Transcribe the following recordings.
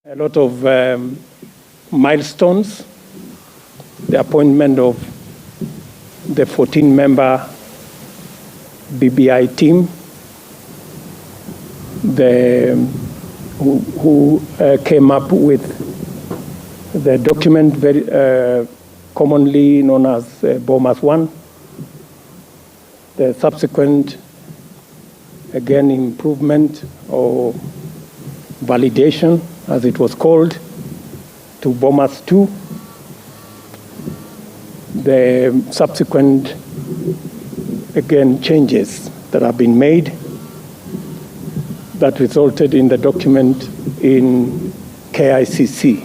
A lot of milestones, the appointment of the 14-member BBI team, who came up with the document very commonly known as BOMAS 1, the subsequent, again, improvement or validation, as it was called, to BOMAS 2, the subsequent, again, changes that have been made that resulted in the document in KICC.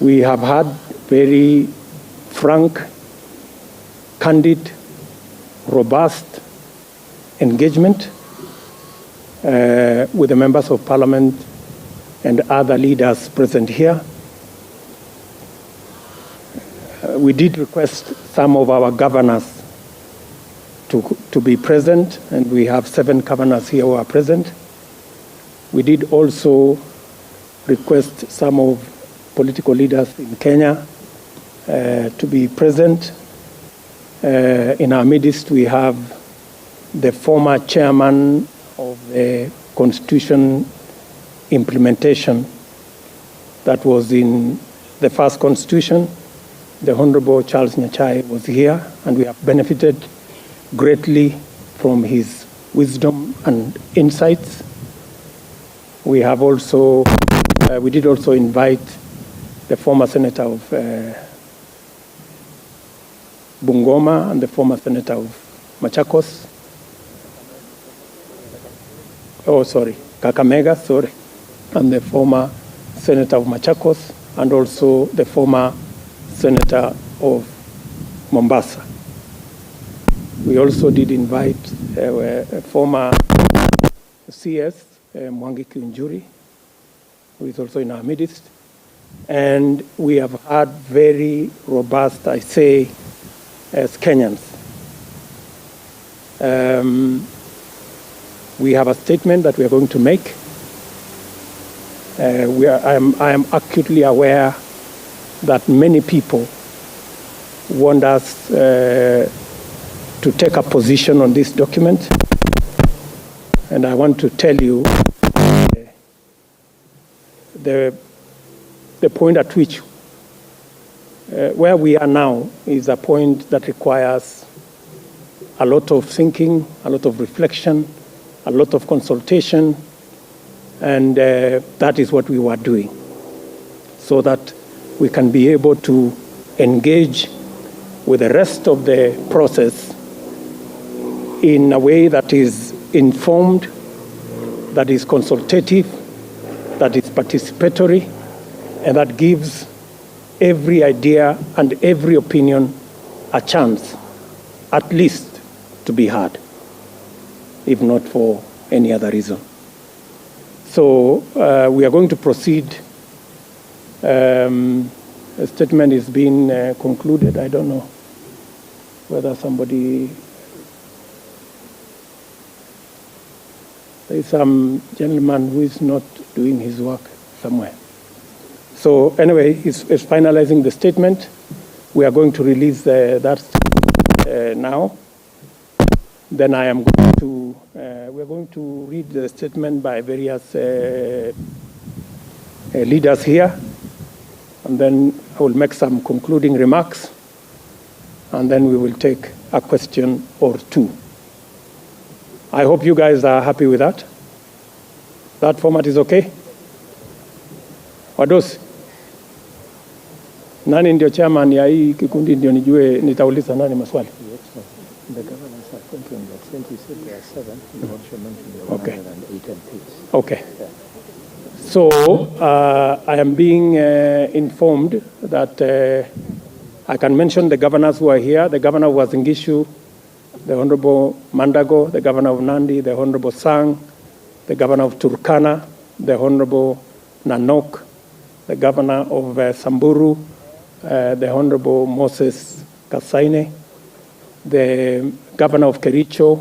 We have had very frank, candid, robust engagement with the members of parliament and other leaders present here. We did request some of our governors to be present, and we have 7 governors here who are present. We did also request some of political leaders in Kenya to be present. In our midst, we have the former chairman of the Constitution implementation that was in the first Constitution. The Honorable Charles Nyachai was here, and we have benefited greatly from his wisdom and insights. We have also, we did also invite the former senator of Bungoma and the former senator of Machakos. Kakamega, and the former senator of Machakos, and also the former senator of Mombasa. We also did invite a former CS, Mwangi Kiunjuri, who is also in our midst. And we have had very robust, I say, as Kenyans. We have a statement that we are going to make. I am acutely aware that many people want us to take a position on this document. And I want to tell you the point at which where we are now is a point that requires a lot of thinking, a lot of reflection, a lot of consultation, and that is what we were doing, so that we can be able to engage with the rest of the process in a way that is informed, that is consultative, that is participatory, and that gives every idea and every opinion a chance, at least, to be heard, if not for any other reason. So we are going to proceed. A statement is being concluded. I don't know whether somebody... There is some gentleman who is not doing his work somewhere. So anyway, he's finalizing the statement. We are going to release that now. Then I am going to, we are going to read the statement by various leaders here. And then I will make some concluding remarks. And then we will take a question or two. I hope you guys are happy with that. That format is okay? Wadosi? Nani ndio chairman ya hii kikundi ndio nijue nitauliza nani maswali? The governors are thinking that since you said there are 7, you want to mention the Okay. 108 MPs. Okay. So I am being informed that I can mention the governors who are here. The governor of Uasin Gishu, the Honorable Mandago, the governor of Nandi, the Honorable Sang, the governor of Turkana, the Honorable Nanok, the governor of Samburu, the Honorable Moses Kasaine, the governor of Kericho,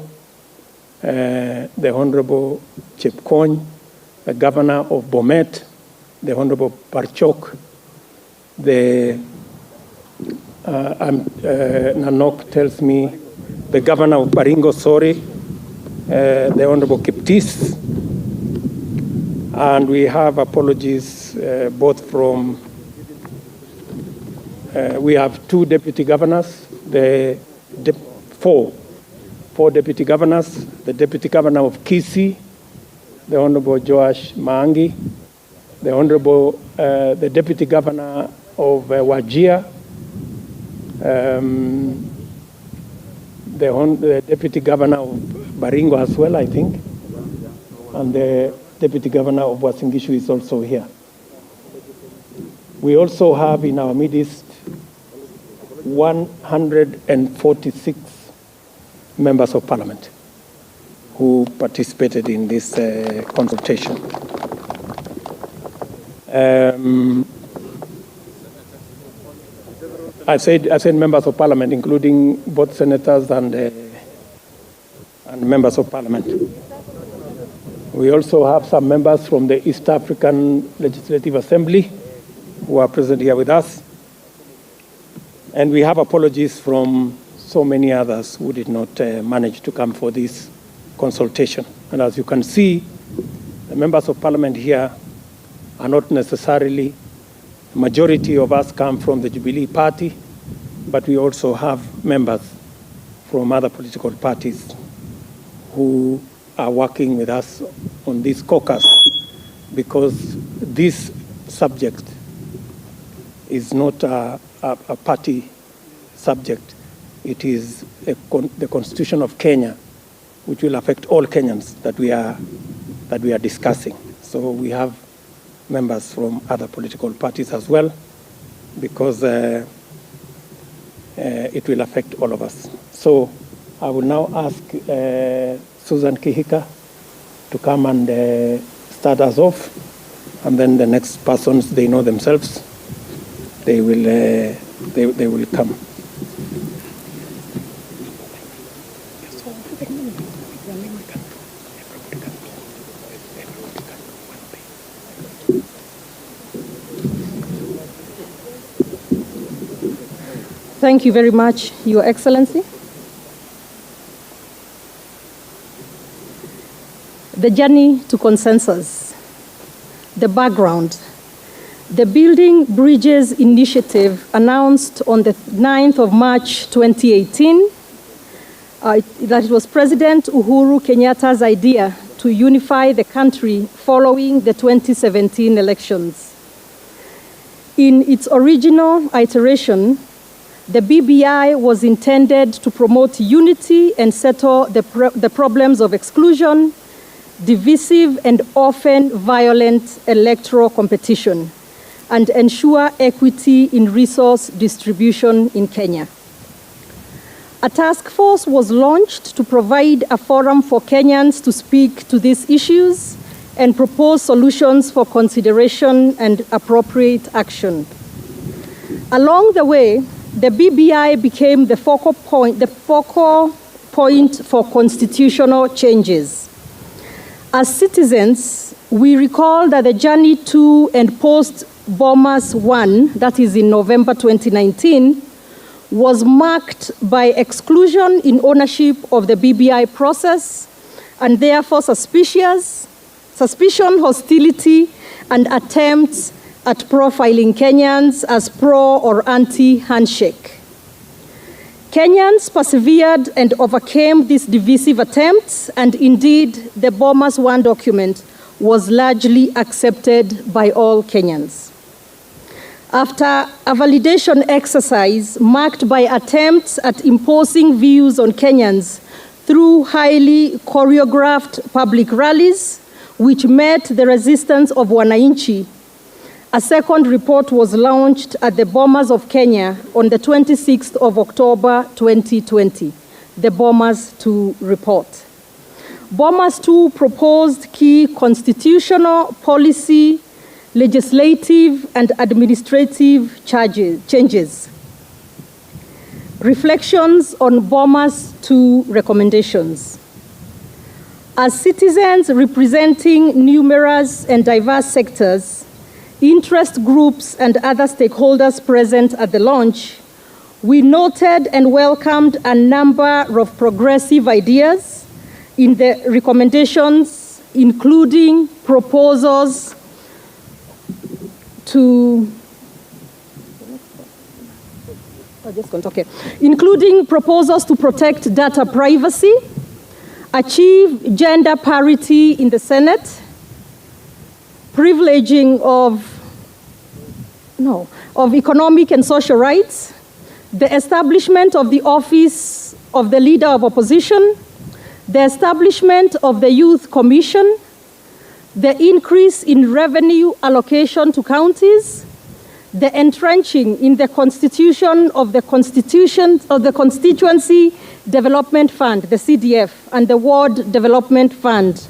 the Honorable Chepkony, the Governor of Bomet, the Honorable Parchok, the Nanok tells me the Governor of Baringo, the Honorable Kiptis, and we have apologies both from, we have 2 deputy governors, four deputy governors, the Deputy Governor of Kisii, the Honorable Joash Maangi, the Deputy Governor of Wajir, the Deputy Governor of Baringo as well, I think, and the Deputy Governor of Uasin Gishu is also here. We also have in our midst 146 members of parliament who participated in this consultation. I said members of parliament, including both senators and members of parliament. We also have some members from the East African Legislative Assembly who are present here with us. And we have apologies from so many others who did not manage to come for this consultation. And as you can see, the members of parliament here are not necessarily, the majority of us come from the Jubilee Party, but we also have members from other political parties who are working with us on this caucus, because this subject is not a party subject. It is the Constitution of Kenya, which will affect all Kenyans that we are discussing. So we have members from other political parties as well, because it will affect all of us. So I will now ask Susan Kihika to come and start us off, and then the next persons, they know themselves, they will come. Thank you very much, Your Excellency. The journey to consensus, the background. The Building Bridges Initiative, announced on the 9th of March 2018, that it was President Uhuru Kenyatta's idea to unify the country following the 2017 elections. In its original iteration, the BBI was intended to promote unity and settle the problems of exclusion, divisive and often violent electoral competition, and ensure equity in resource distribution in Kenya. A task force was launched to provide a forum for Kenyans to speak to these issues and propose solutions for consideration and appropriate action. Along the way, the BBI became the focal point for constitutional changes. As citizens, we recall that the journey to and post-Bomas 1, that is in November 2019, was marked by exclusion in ownership of the BBI process, and therefore suspicion, hostility, and attempts at profiling Kenyans as pro or anti-handshake. Kenyans persevered and overcame these divisive attempts, and indeed, the Bomas 1 document was largely accepted by all Kenyans. After a validation exercise marked by attempts at imposing views on Kenyans through highly choreographed public rallies, which met the resistance of Wananchi, a second report was launched at the Bomas of Kenya on the 26th of October 2020, the Bomas 2 report. Bomas 2 proposed key constitutional, policy, legislative, and administrative changes. Reflections on Bomas 2 recommendations. As citizens representing numerous and diverse sectors, interest groups, and other stakeholders present at the launch, we noted and welcomed a number of progressive ideas in the recommendations, including proposals to protect data privacy, achieve gender parity in the Senate, privileging of economic and social rights, the establishment of the office of the Leader of Opposition, the establishment of the Youth Commission, the increase in revenue allocation to counties, the entrenching in the constitution of the Constituency Development Fund, the CDF, and the Ward Development Fund,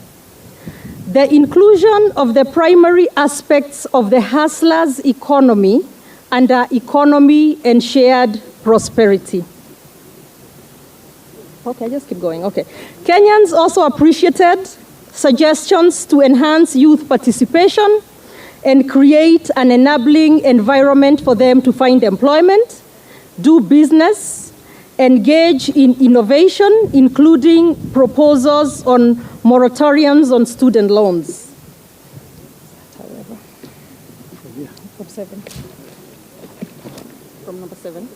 the inclusion of the primary aspects of the hustler's economy under economy and shared prosperity. Okay, just keep going. Okay. Kenyans also appreciated suggestions to enhance youth participation and create an enabling environment for them to find employment, do business, engage in innovation, including proposals on moratoriums on student loans. From number 7.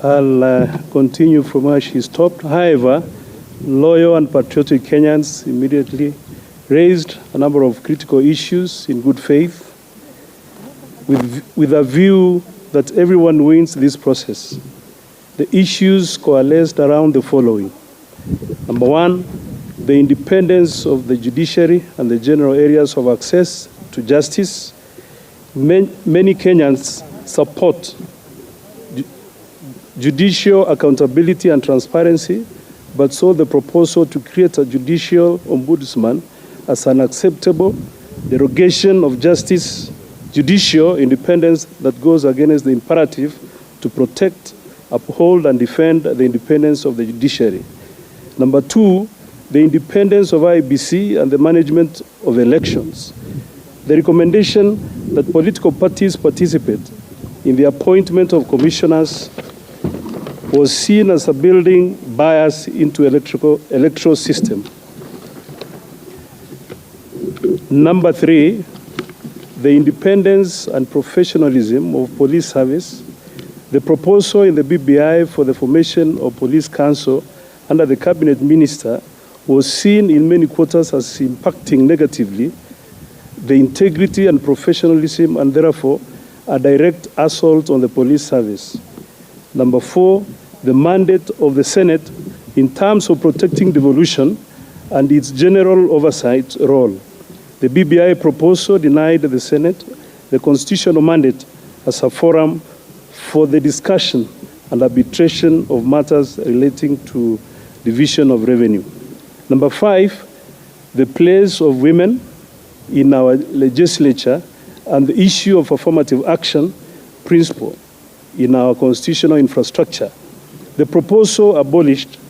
I'll continue from where she stopped. However, loyal and patriotic Kenyans immediately raised a number of critical issues in good faith with a view that everyone wins this process. The issues coalesced around the following. Number one, the independence of the judiciary and the general areas of access to justice. Many Kenyans support judicial accountability and transparency, but saw the proposal to create a judicial ombudsman as an acceptable derogation of justice, judicial independence that goes against the imperative to protect, uphold, and defend the independence of the judiciary. Number two, the independence of IEBC and the management of elections. The recommendation that political parties participate in the appointment of commissioners was seen as a building bias into electoral system. Number three, the independence and professionalism of police service. The proposal in the BBI for the formation of police council under the cabinet minister was seen in many quarters as impacting negatively the integrity and professionalism, and therefore a direct assault on the police service. Number four, the mandate of the Senate in terms of protecting devolution and its general oversight role. The BBI proposal denied the Senate the constitutional mandate as a forum for the discussion and arbitration of matters relating to division of revenue. Number five, the place of women in our legislature and the issue of affirmative action principle in our constitutional infrastructure. The proposal abolished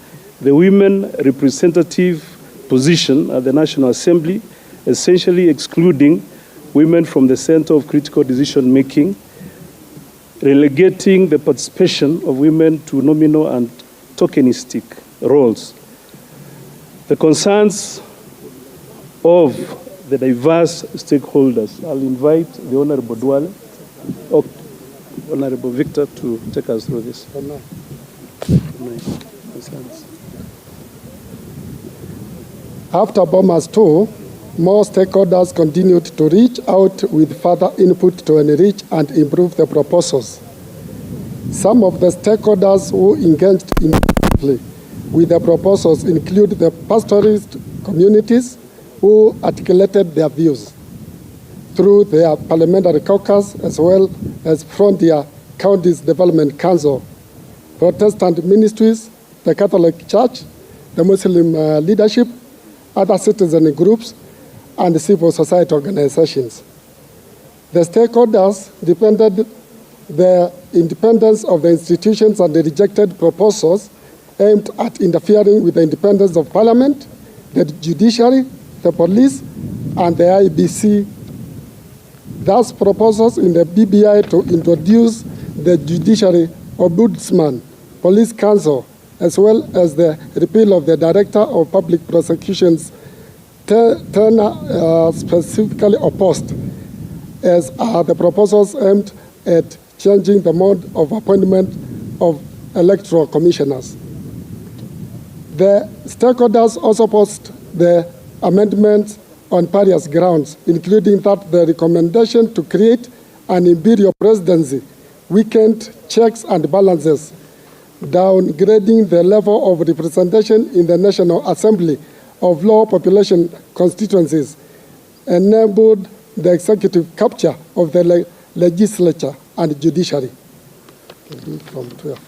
the women representative position at the National Assembly, essentially excluding women from the center of critical decision making, relegating the participation of women to nominal and tokenistic roles. The concerns of the diverse stakeholders. I'll invite the Honorable Duale, or Honorable Victor, to take us through this. After Bombers 2, more stakeholders continued to reach out with further input to enrich and improve the proposals. Some of the stakeholders who engaged intensively with the proposals include the pastoralist communities who articulated their views through their parliamentary caucus, as well as Frontier Counties Development Council, Protestant ministries, the Catholic Church, the Muslim leadership, other citizen groups, and civil society organizations. The stakeholders defended the independence of the institutions and the rejected proposals aimed at interfering with the independence of Parliament, the judiciary, the police, and the IBC. Thus, proposals in the BBI to introduce the judiciary ombudsman, police council, as well as the repeal of the Director of Public Prosecutions, Turner specifically opposed, as are the proposals aimed at changing the mode of appointment of electoral commissioners. The stakeholders also opposed the amendments on various grounds, including that the recommendation to create an imperial presidency weakened checks and balances, downgrading the level of representation in the National Assembly of low population constituencies, enabled the executive capture of the legislature and judiciary. From 12.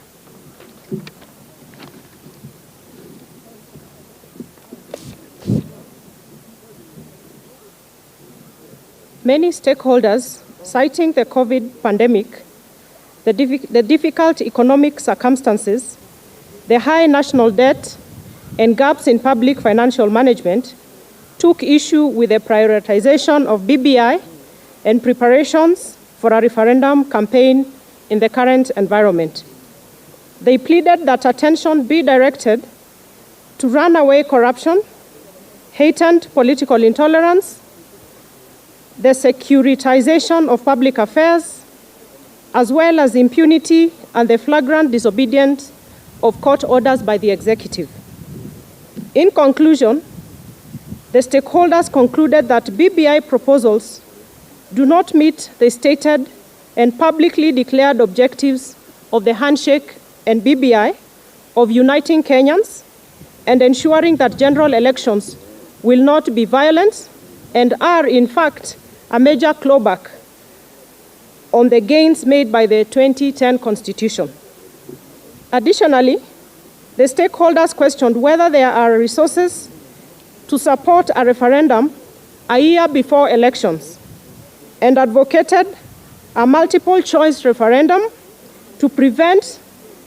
Many stakeholders, citing the COVID pandemic, the difficult economic circumstances, the high national debt, and gaps in public financial management, took issue with the prioritization of BBI and preparations for a referendum campaign in the current environment. They pleaded that attention be directed to runaway corruption, heightened political intolerance, the securitization of public affairs, as well as impunity and the flagrant disobedience of court orders by the executive. In conclusion, the stakeholders concluded that BBI proposals do not meet the stated and publicly declared objectives of the handshake and BBI of uniting Kenyans and ensuring that general elections will not be violent and are, in fact, a major clawback on the gains made by the 2010 Constitution. Additionally, the stakeholders questioned whether there are resources to support a referendum a year before elections and advocated a multiple choice referendum to prevent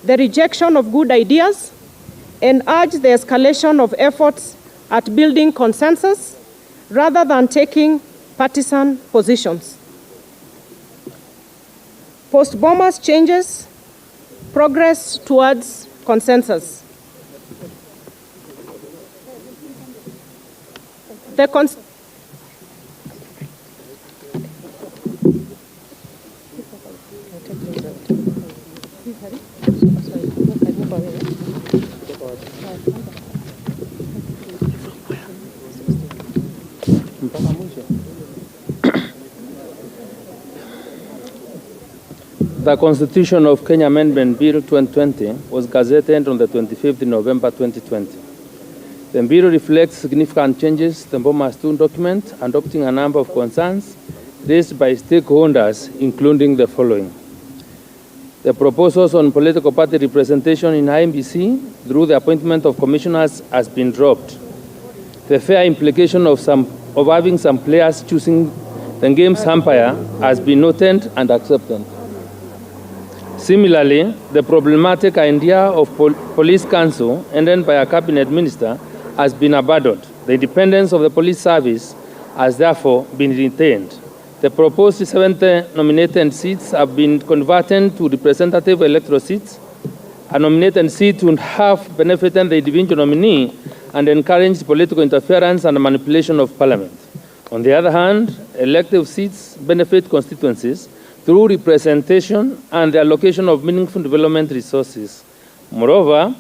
the rejection of good ideas and urged the escalation of efforts at building consensus rather than taking partisan positions. Post-Bomas changes progress towards consensus. The Constitution of Kenya Amendment Bill 2020 was gazetted on the 25th November 2020. The bill reflects significant changes to the Bomas II document, adopting a number of concerns raised by stakeholders, including the following. The proposals on political party representation in IMBC through the appointment of commissioners has been dropped. The fair implication of having some players choosing the game's umpire has been noted and accepted. Similarly, the problematic idea of police council, ended by a cabinet minister, has been abandoned. The independence of the police service has therefore been retained. The proposed 70 nominated seats have been converted to representative electoral seats. A nominated seat would have benefited the individual nominee and encouraged political interference and manipulation of parliament. On the other hand, elective seats benefit constituencies through representation and the allocation of meaningful development resources. Moreover,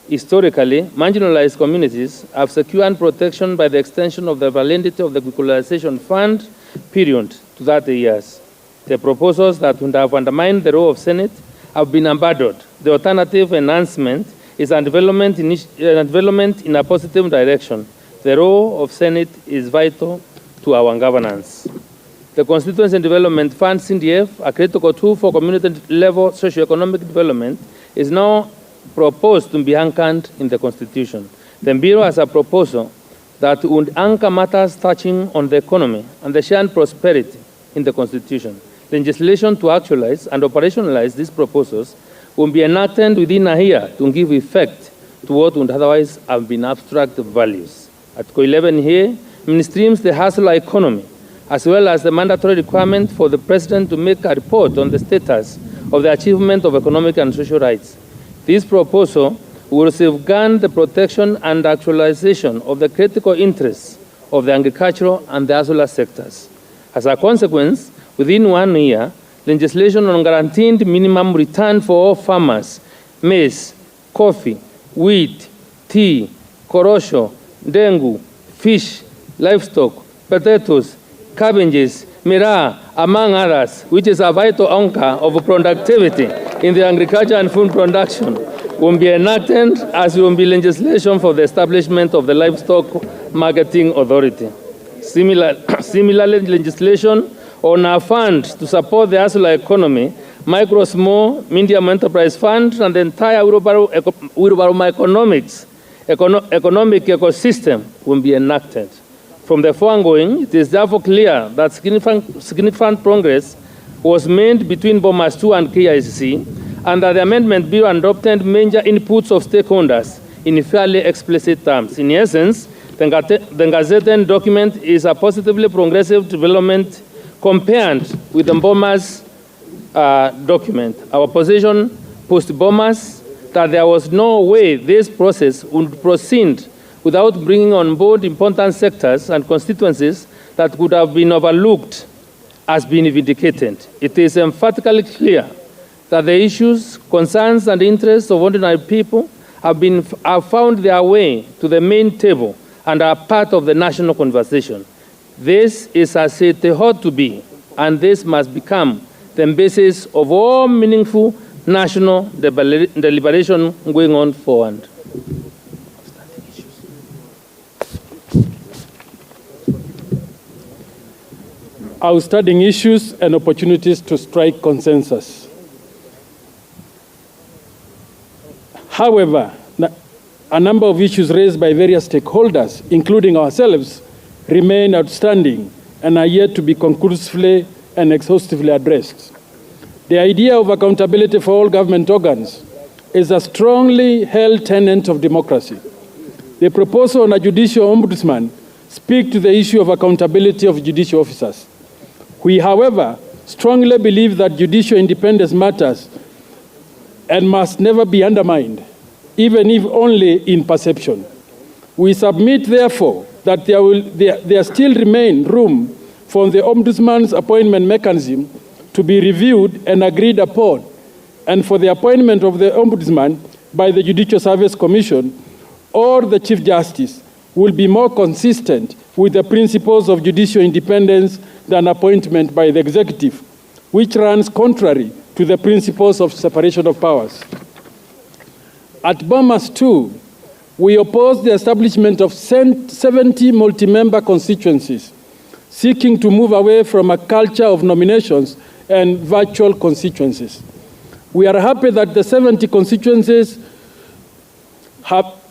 historically, marginalized communities have secured protection by the extension of the validity of the equalization fund period to 30 years. The proposals that would have undermined the role of Senate have been abandoned. The alternative enhancement is a development in a positive direction. The role of Senate is vital to our governance. The Constituency Development Fund, CDF, a critical tool for community-level socioeconomic development, is now proposed to be anchored in the Constitution. The Bureau has a proposal that would anchor matters touching on the economy and the shared prosperity in the Constitution. Legislation to actualize and operationalize these proposals will be enacted within a year to give effect to what would otherwise have been abstract values. Article 11 here mainstreams the hustler economy, as well as the mandatory requirement for the President to make a report on the status of the achievement of economic and social rights. This proposal will safeguard the protection and actualization of the critical interests of the agricultural and the hustler sectors. As a consequence, within 1 year, legislation on guaranteed minimum return for all farmers, maize, coffee, wheat, tea, korosho, dengu, fish, livestock, potatoes, cabbages, miraa, among others, which is a vital anchor of productivity in the agriculture and food production, will be enacted as will be legislation for the establishment of the Livestock Marketing Authority. Similarly, legislation on a fund to support the hustler economy, micro, small, medium enterprise fund, and the entire wheelbarrow economic ecosystem will be enacted. From the foregoing, it is therefore clear that significant progress was made between Bomas 2 and KICC, and that the amendment bill adopted major inputs of stakeholders in fairly explicit terms. In essence, the gazetted document is a positively progressive development compared with the Bomas document. Our position post-Bomas that there was no way this process would proceed without bringing on board important sectors and constituencies that could have been overlooked has been vindicated. It is emphatically clear that the issues, concerns, and interests of ordinary people have found their way to the main table and are part of the national conversation. This is as it ought to be, and this must become the basis of all meaningful national deliberation going on forward. Outstanding issues and opportunities to strike consensus. However, a number of issues raised by various stakeholders, including ourselves, remain outstanding and are yet to be conclusively and exhaustively addressed. The idea of accountability for all government organs is a strongly held tenet of democracy. The proposal on a judicial ombudsman speaks to the issue of accountability of judicial officers. We, however, strongly believe that judicial independence matters and must never be undermined, even if only in perception. We submit, therefore, that there still remain room for the Ombudsman's appointment mechanism to be reviewed and agreed upon, and for the appointment of the Ombudsman by the Judicial Service Commission or the Chief Justice will be more consistent with the principles of judicial independence than appointment by the executive, which runs contrary to the principles of separation of powers. At Bomas 2, we oppose the establishment of 70 multi-member constituencies, seeking to move away from a culture of nominations and virtual constituencies. We are happy that the 70 constituencies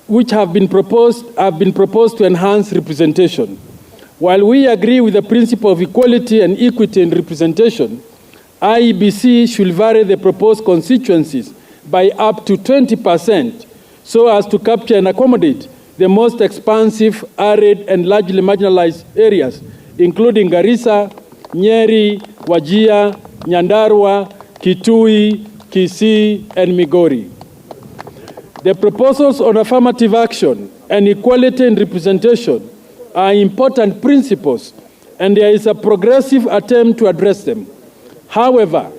which have been proposed to enhance representation. While we agree with the principle of equality and equity in representation, IEBC should vary the proposed constituencies by up to 20% so as to capture and accommodate the most expansive, arid, and largely marginalized areas, including Garissa, Nyeri, Wajir, Nyandarua, Kitui, Kisii, and Migori. The proposals on affirmative action and equality in representation are important principles, and there is a progressive attempt to address them. However,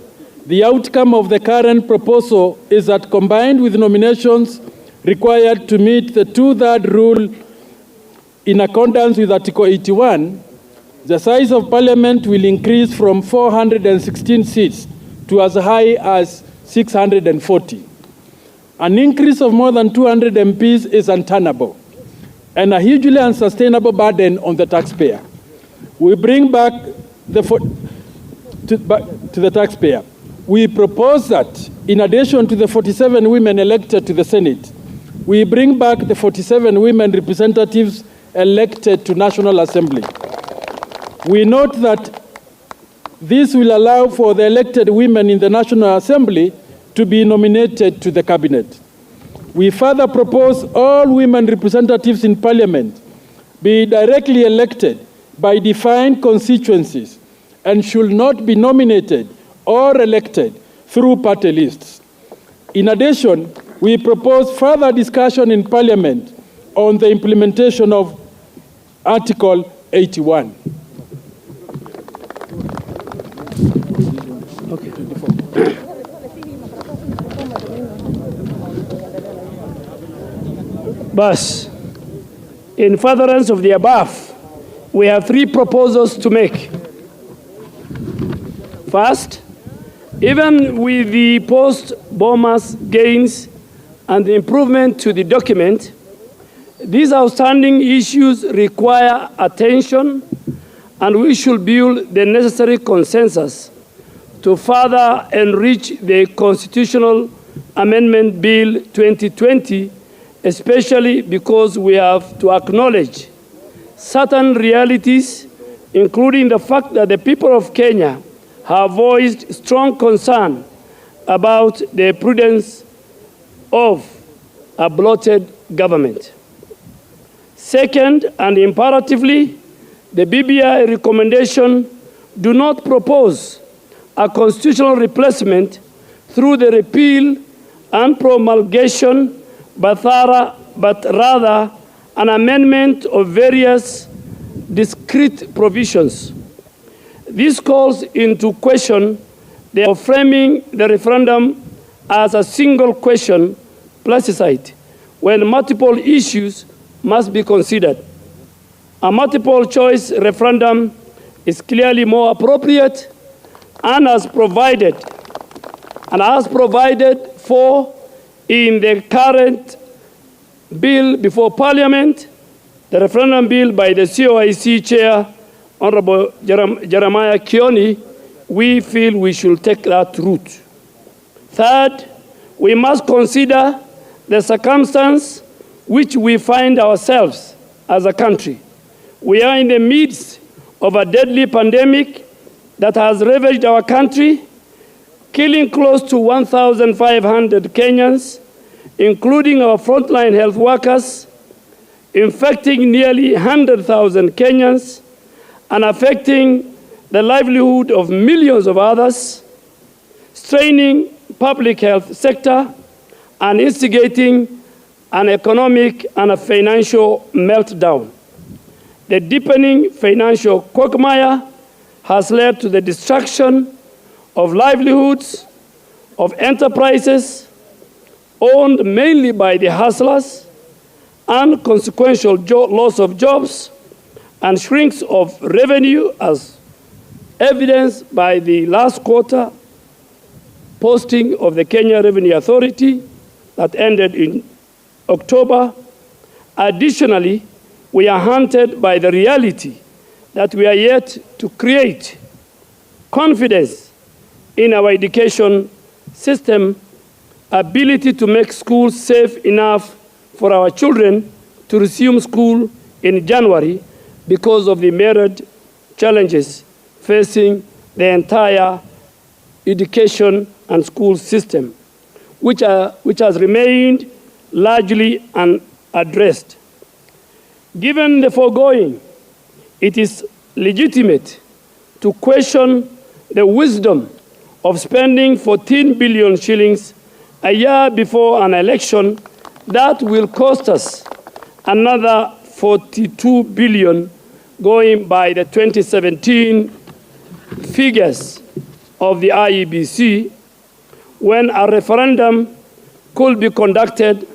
the outcome of the current proposal is that combined with nominations required to meet the two-thirds rule in accordance with Article 81, the size of parliament will increase from 416 seats to as high as 640. An increase of more than 200 MPs is untenable and a hugely unsustainable burden on the taxpayer. We bring back to the taxpayer. We propose that in addition to the 47 women elected to the Senate, we bring back the 47 women representatives elected to National Assembly. We note that this will allow for the elected women in the National Assembly to be nominated to the cabinet. We further propose all women representatives in Parliament be directly elected by defined constituencies and should not be nominated or elected through party lists. In addition, we propose further discussion in Parliament on the implementation of Article 81. Thus, in furtherance of the above, we have three proposals to make. First, even with the post-Bomas gains and the improvement to the document, these outstanding issues require attention, and we should build the necessary consensus to further enrich the Constitutional Amendment Bill 2020, especially because we have to acknowledge certain realities, including the fact that the people of Kenya have voiced strong concern about the prudence of a bloated government. Second, and imperatively, the BBI recommendation do not propose a constitutional replacement through the repeal and promulgation, but rather an amendment of various discrete provisions. This calls into question the framing the referendum as a single question plebiscite when multiple issues must be considered. A multiple choice referendum is clearly more appropriate and as provided for in the current bill before Parliament, the referendum bill by the COIC Chair, Honorable Jeremiah Kioni, we feel we should take that route. Third, we must consider the circumstance which we find ourselves as a country. We are in the midst of a deadly pandemic that has ravaged our country, killing close to 1,500 Kenyans, including our frontline health workers, infecting nearly 100,000 Kenyans, and affecting the livelihood of millions of others, straining public health sector, and instigating an economic and a financial meltdown. The deepening financial quagmire has led to the destruction of livelihoods, of enterprises owned mainly by the hustlers, and consequential loss of jobs and shrinks of revenue, as evidenced by the last quarter posting of the Kenya Revenue Authority that ended in October. Additionally, we are haunted by the reality that we are yet to create confidence in our education system, ability to make schools safe enough for our children to resume school in January because of the myriad challenges facing the entire education and school system, which has remained largely unaddressed. Given the foregoing, it is legitimate to question the wisdom of spending 14 billion shillings a year before an election that will cost us another 42 billion going by the 2017 figures of the IEBC, when a referendum could be conducted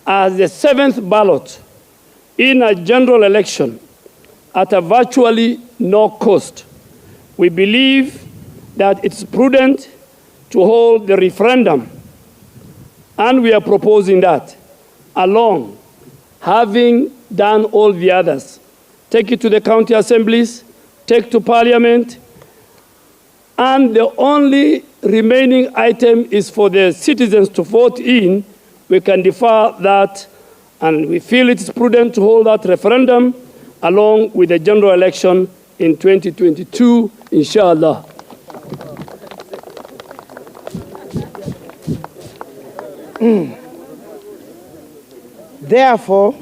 as the seventh ballot in a general election at a virtually no cost. We believe that it's prudent to hold the referendum, and we are proposing that along, having done all the others. Take it to the county assemblies, take to Parliament, and the only remaining item is for the citizens to vote in. We can defer that, and we feel it is prudent to hold that referendum along with the general election in 2022, inshallah. Therefore,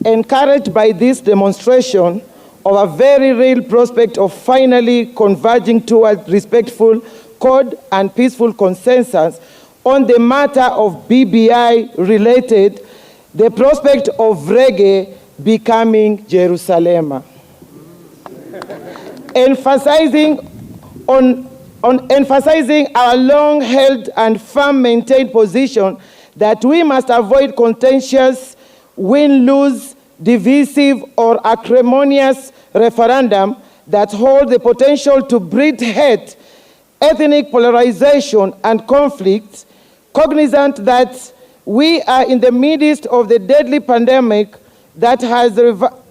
encouraged by this demonstration of a very real prospect of finally converging towards respectful code and peaceful consensus on the matter of BBI related, the prospect of reggae becoming Jerusalem. Emphasizing our long-held and firm-maintained position that we must avoid contentious, win-lose, divisive, or acrimonious referendum that hold the potential to breed hate, ethnic polarization, and conflict, cognizant that we are in the midst of the deadly pandemic that has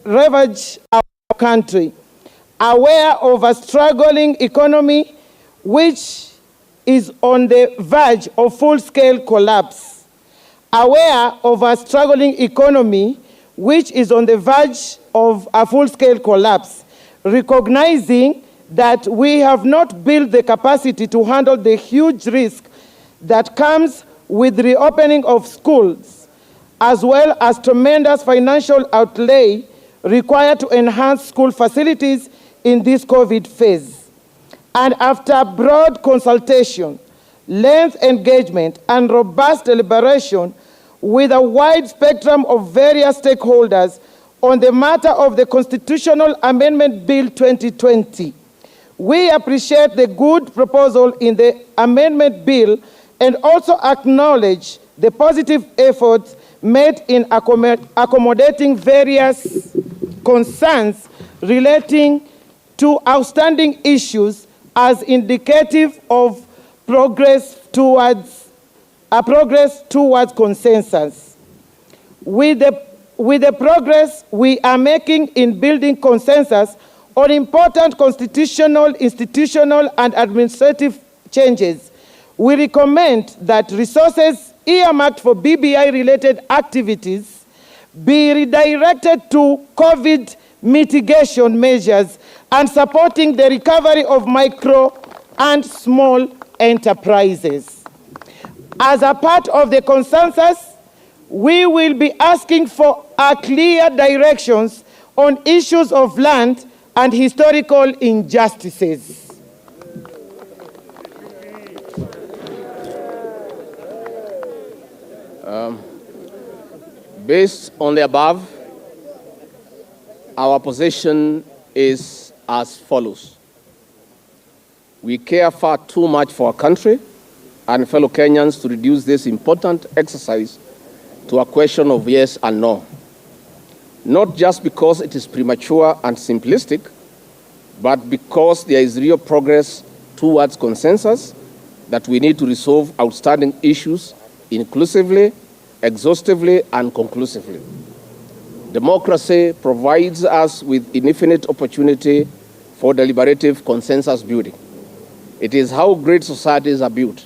ravaged our country, aware of a struggling economy which is on the verge of full-scale collapse, aware of a struggling economy which is on the verge of a full-scale collapse, recognizing that we have not built the capacity to handle the huge risk that comes with the reopening of schools, as well as tremendous financial outlay required to enhance school facilities in this COVID phase. And after broad consultation, length engagement, and robust deliberation with a wide spectrum of various stakeholders on the matter of the Constitutional Amendment Bill 2020, we appreciate the good proposal in the amendment bill and also acknowledge the positive efforts made in accommodating various concerns relating to outstanding issues as indicative of progress towards consensus. With the progress we are making in building consensus on important constitutional, institutional, and administrative changes, we recommend that resources earmarked for BBI-related activities be redirected to COVID mitigation measures and supporting the recovery of micro and small enterprises. As a part of the consensus, we will be asking for clear directions on issues of land and historical injustices. Based on the above, our position is as follows. We care far too much for our country and fellow Kenyans to reduce this important exercise to a question of yes and no. Not just because it is premature and simplistic, but because there is real progress towards consensus that we need to resolve outstanding issues inclusively, exhaustively, and conclusively. Democracy provides us with infinite opportunity for deliberative consensus building. It is how great societies are built.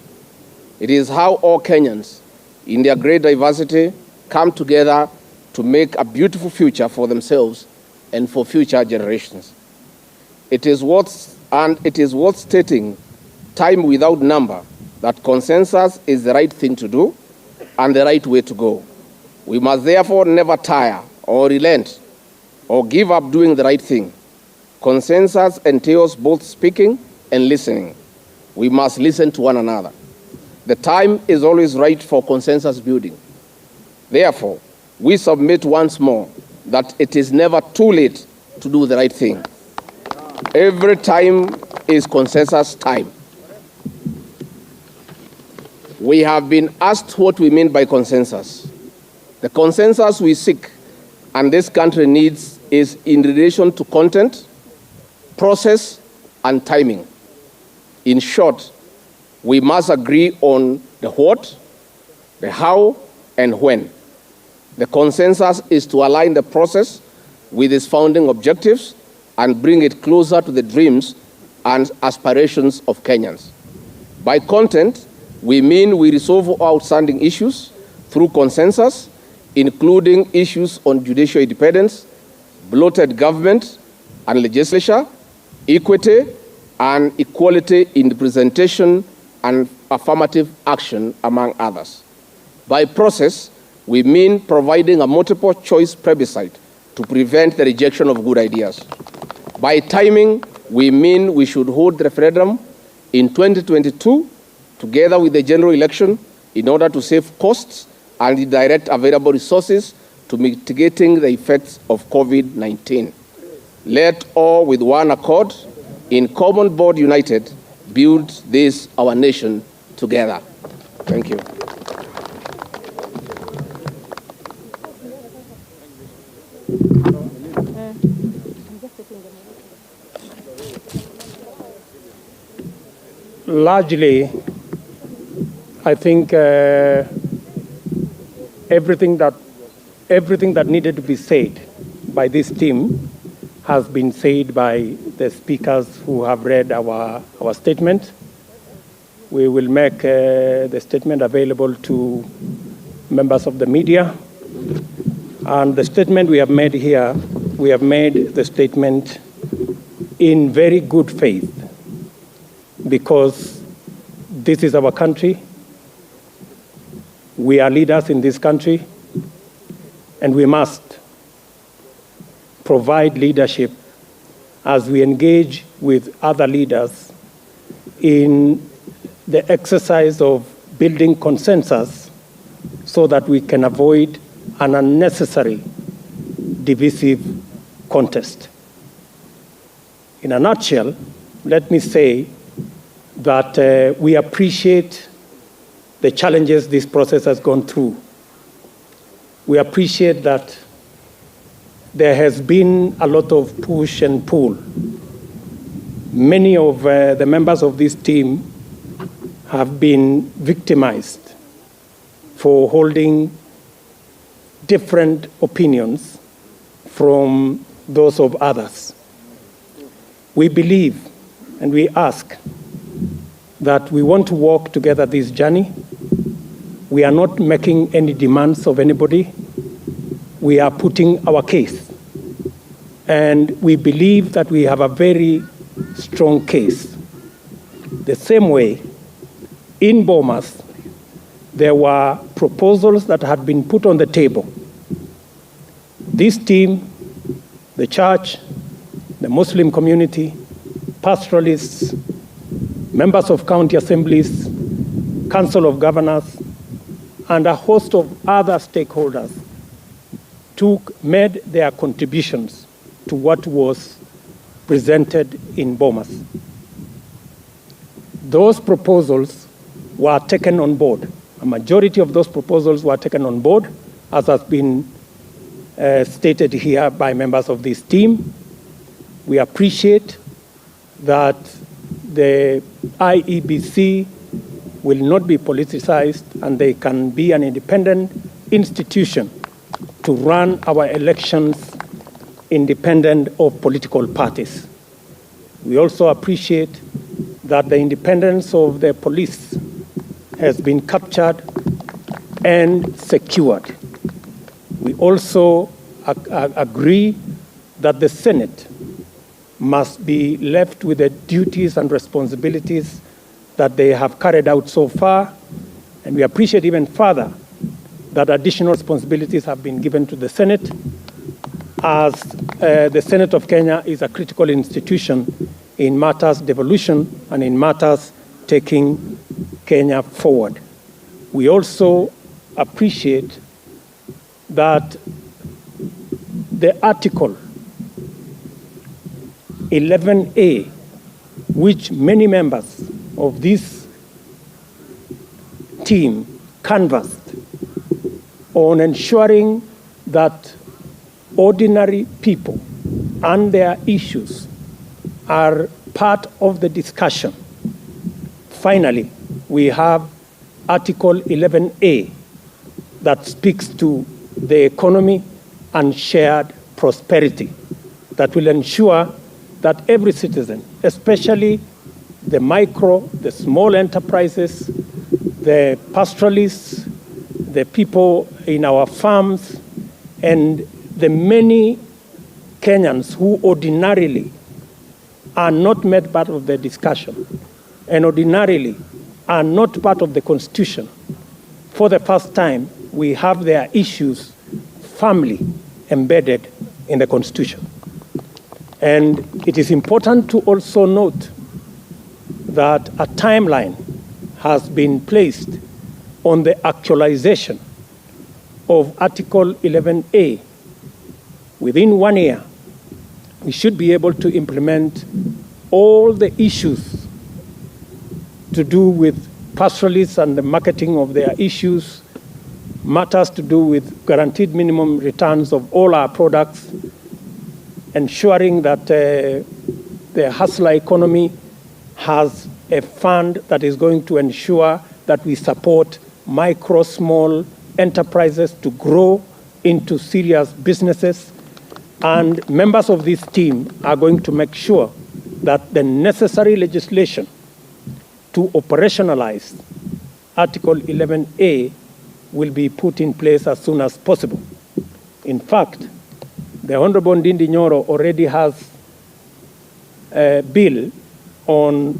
It is how all Kenyans, in their great diversity, come together to make a beautiful future for themselves and for future generations. It is worth stating, time without number, that consensus is the right thing to do and the right way to go. We must therefore never tire or relent or give up doing the right thing. Consensus entails both speaking and listening. We must listen to one another. The time is always right for consensus building. Therefore, we submit once more that it is never too late to do the right thing. Every time is consensus time. We have been asked what we mean by consensus. The consensus we seek and this country needs is in relation to content, process, and timing. In short, we must agree on the what, the how, and when. The consensus is to align the process with its founding objectives and bring it closer to the dreams and aspirations of Kenyans. By content, we mean we resolve outstanding issues through consensus, including issues on judicial independence, bloated government and legislature, equity, and equality in representation and affirmative action, among others. By process, we mean providing a multiple choice plebiscite to prevent the rejection of good ideas. By timing, we mean we should hold the referendum in 2022 together with the general election in order to save costs and direct available resources to mitigating the effects of COVID-19. Let all with one accord, in common board united, build this, our nation, together. Thank you. Largely, I think everything that needed to be said by this team has been said by the speakers who have read our statement. We will make the statement available to members of the media. And the statement we have made here, we have made the statement in very good faith, because this is our country. We are leaders in this country, and we must provide leadership as we engage with other leaders in the exercise of building consensus so that we can avoid an unnecessary divisive contest. In a nutshell, let me say that we appreciate the challenges this process has gone through. We appreciate that there has been a lot of push and pull. Many of the members of this team have been victimized for holding different opinions from those of others. We believe and we ask that we want to walk together this journey. We are not making any demands of anybody. We are putting our case. And we believe that we have a very strong case. The same way, in Bomas, there were proposals that had been put on the table. This team, the church, the Muslim community, pastoralists, members of county assemblies, council of governors, and a host of other stakeholders made their contributions to what was presented in Bomas. Those proposals were taken on board. A majority of those proposals were taken on board, as has been stated here by members of this team. We appreciate that the IEBC will not be politicized and they can be an independent institution to run our elections independent of political parties. We also appreciate that the independence of the police has been captured and secured. We also agree that the Senate must be left with the duties and responsibilities that they have carried out so far, and we appreciate even further that additional responsibilities have been given to the Senate, as the Senate of Kenya is a critical institution in matters devolution and in matters taking Kenya forward. We also appreciate that the Article 11A, which many members of this team canvassed on ensuring that ordinary people and their issues are part of the discussion. Finally, we have Article 11A that speaks to the economy and shared prosperity that will ensure that every citizen, especially the micro, the small enterprises, the pastoralists, the people in our farms, and the many Kenyans who ordinarily are not made part of the discussion and ordinarily are not part of the Constitution, for the first time we have their issues firmly embedded in the Constitution. And it is important to also note that a timeline has been placed on the actualization of Article 11A. Within 1 year, we should be able to implement all the issues to do with pastoralists and the marketing of their issues, matters to do with guaranteed minimum returns of all our products, ensuring that the hustler economy has a fund that is going to ensure that we support micro, small enterprises to grow into serious businesses. And members of this team are going to make sure that the necessary legislation to operationalize Article 11A will be put in place as soon as possible. In fact, the Honorable Ndindi Nyoro already has a bill on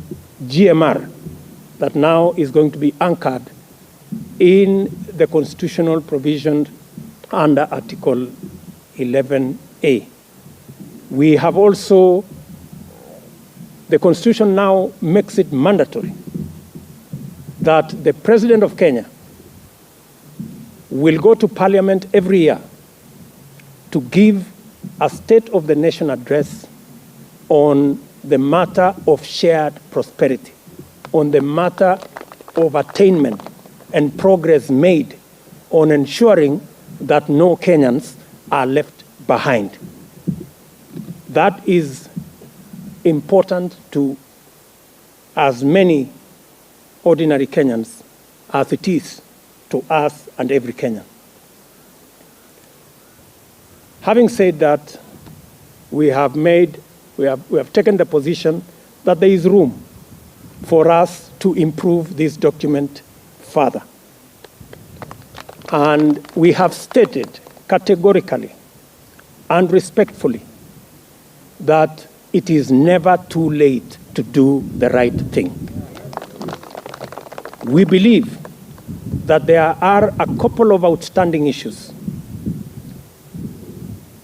GMR that now is going to be anchored in the constitutional provision under Article 11A. We have also, the Constitution now makes it mandatory that the President of Kenya will go to Parliament every year to give a State of the Nation address on the matter of shared prosperity, on the matter of attainment and progress made on ensuring that no Kenyans are left behind. That is important to as many ordinary Kenyans as it is to us and every Kenyan. Having said that, we have taken the position that there is room for us to improve this document further. And we have stated categorically and respectfully that it is never too late to do the right thing. We believe that there are a couple of outstanding issues.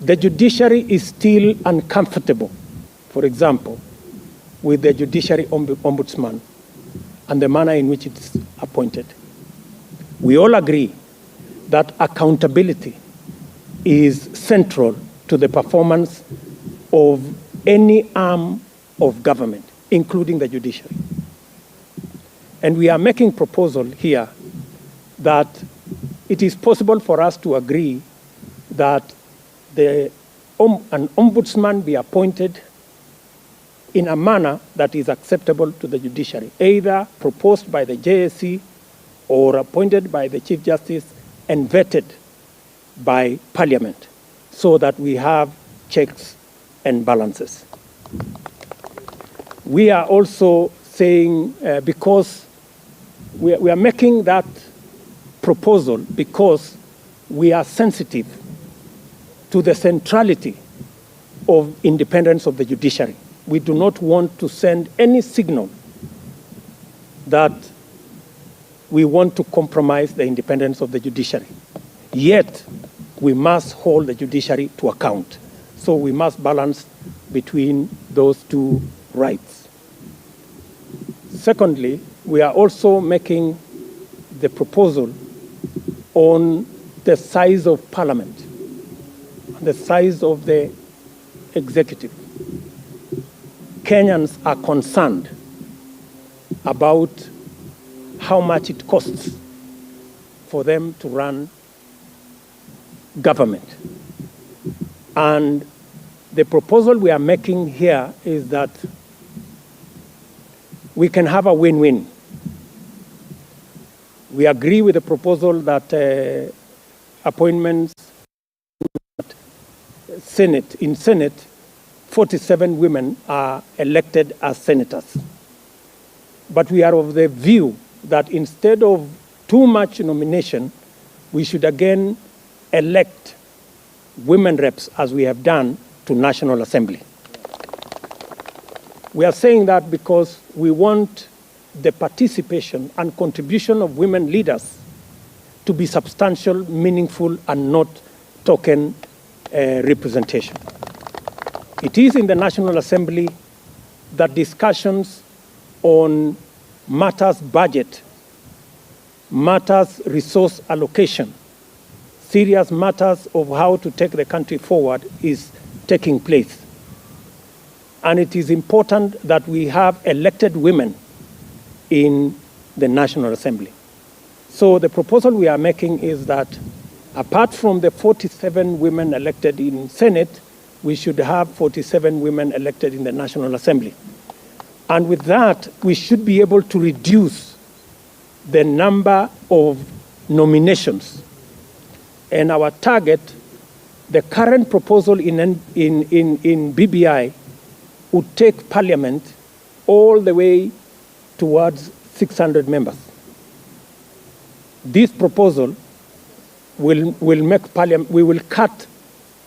The judiciary is still uncomfortable, for example, with the judiciary ombudsman and the manner in which it is appointed. We all agree that accountability is central to the performance of any arm of government, including the judiciary. And we are making proposal here that it is possible for us to agree that an ombudsman be appointed in a manner that is acceptable to the judiciary, either proposed by the JSC or appointed by the Chief Justice and vetted by Parliament, so that we have checks and balances. We are also saying, because we are making that proposal because we are sensitive to the centrality of independence of the judiciary. We do not want to send any signal that we want to compromise the independence of the judiciary. Yet, we must hold the judiciary to account. So we must balance between those two rights. Secondly, we are also making the proposal on the size of Parliament, the size of the executive. Kenyans are concerned about how much it costs for them to run government. And the proposal we are making here is that we can have a win-win. We agree with the proposal that appointments in Senate, 47 women are elected as senators. But we are of the view that instead of too much nomination, we should again elect women reps, as we have done to National Assembly. We are saying that because we want the participation and contribution of women leaders to be substantial, meaningful, and not token representation. It is in the National Assembly that discussions on matters budget, matters resource allocation, serious matters of how to take the country forward is taking place. And it is important that we have elected women in the National Assembly. So the proposal we are making is that apart from the 47 women elected in Senate, we should have 47 women elected in the National Assembly. And with that, we should be able to reduce the number of nominations. And our target, the current proposal in BBI would take Parliament all the way towards 600 members. This proposal will make Parliament, we will cut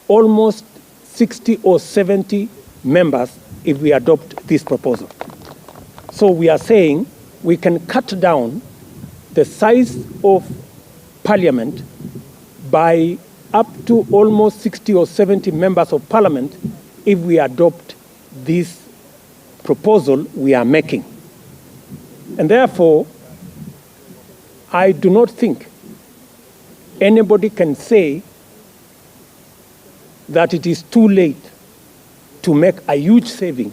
almost 60 or 70 members if we adopt this proposal. So we are saying we can cut down the size of Parliament by up to almost 60 or 70 members of Parliament if we adopt this proposal we are making. And therefore, I do not think anybody can say that it is too late to make a huge saving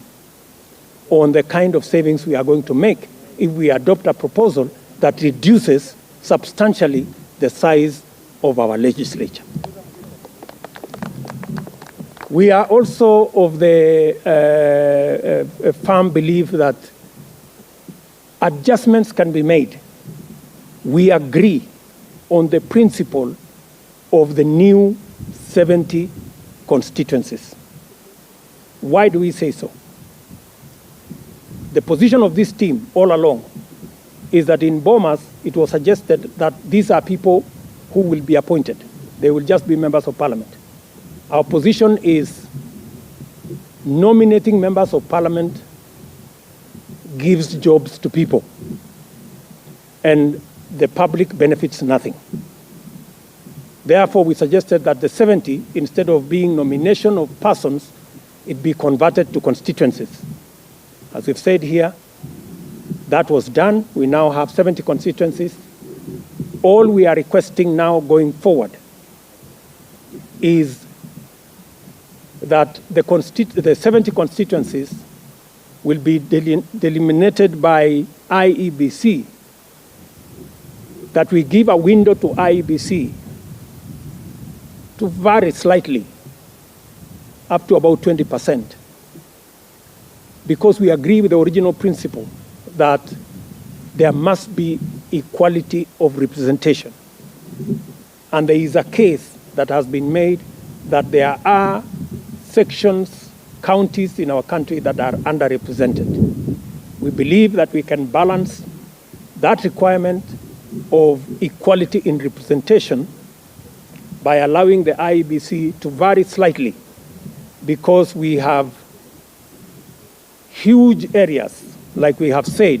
on the kind of savings we are going to make if we adopt a proposal that reduces substantially the size of our legislature. We are also of the firm belief that adjustments can be made. We agree on the principle of the new 70 constituencies. Why do we say so? The position of this team all along is that in Bomas, it was suggested that these are people who will be appointed. They will just be members of parliament. Our position is nominating members of parliament gives jobs to people, and the public benefits nothing. Therefore, we suggested that the 70, instead of being nomination of persons, it be converted to constituencies. As we've said here, that was done. We now have 70 constituencies. All we are requesting now going forward is that the 70 constituencies will be delimited by IEBC, that we give a window to IEBC to vary slightly up to about 20%, because we agree with the original principle that there must be equality of representation. And there is a case that has been made that there are sections, counties in our country that are underrepresented. We believe that we can balance that requirement of equality in representation by allowing the IEBC to vary slightly, because we have huge areas, like we have said,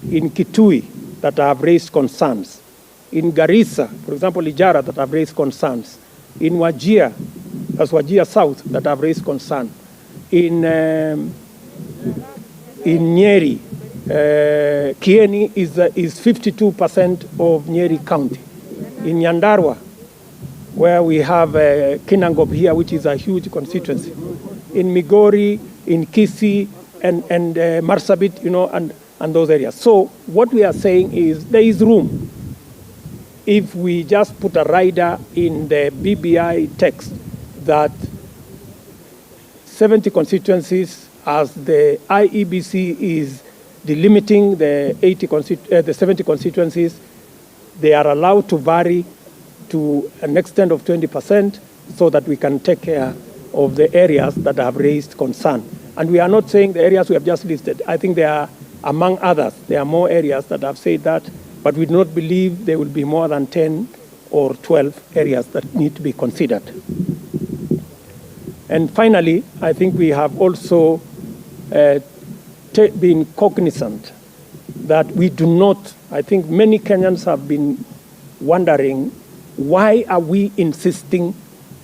in Kitui that have raised concerns, in Garissa, for example, Ijara, that have raised concerns, in Wajir, as Wajir South, that have raised concern, in Nyeri, Kieni is 52% of Nyeri County. In Nyandarua, where we have Kinangop here, which is a huge constituency. In Migori, in Kisii, and Marsabit, and those areas. So what we are saying is there is room. If we just put a rider in the BBI text that 70 constituencies, as the IEBC is delimiting the 70 constituencies, they are allowed to vary to an extent of 20% so that we can take care of the areas that have raised concern. And we are not saying the areas we have just listed. I think there are, among others, there are more areas that have said that, but we do not believe there will be more than 10 or 12 areas that need to be considered. And finally, I think we have also been cognizant that we do not, I think many Kenyans have been wondering, why are we insisting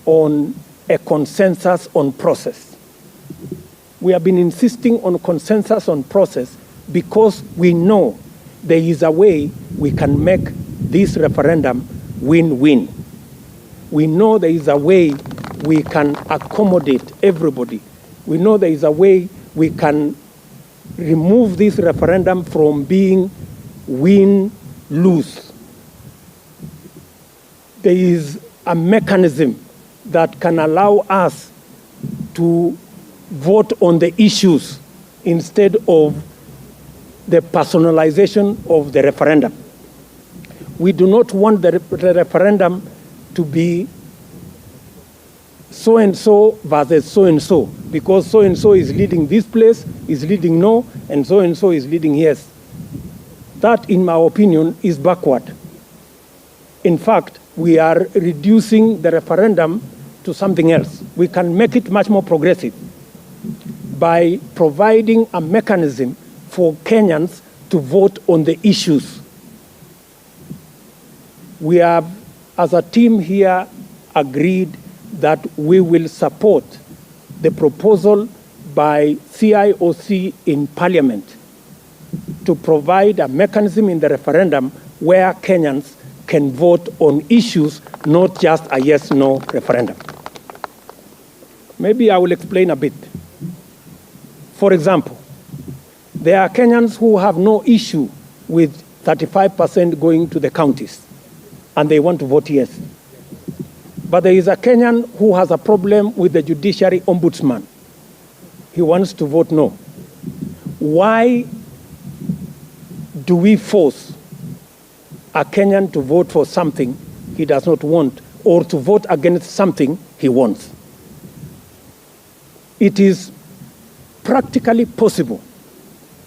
on a consensus on process? We have been insisting on consensus on process because we know there is a way we can make this referendum win-win. We know there is a way we can accommodate everybody. We know there is a way we can remove this referendum from being win-lose. There is a mechanism that can allow us to vote on the issues instead of the personalization of the referendum. We do not want the referendum to be so-and-so versus so-and-so, because so-and-so is leading this place, is leading no, and so-and-so is leading yes. That, in my opinion, is backward. In fact, we are reducing the referendum to something else. We can make it much more progressive by providing a mechanism for Kenyans to vote on the issues. We have, as a team here, agreed that we will support the proposal by CIOC in Parliament to provide a mechanism in the referendum where Kenyans can vote on issues, not just a yes-no referendum. Maybe I will explain a bit. For example, there are Kenyans who have no issue with 35% going to the counties, and they want to vote yes. But there is a Kenyan who has a problem with the judiciary ombudsman. He wants to vote no. Why do we force a Kenyan to vote for something he does not want, or to vote against something he wants? It is practically possible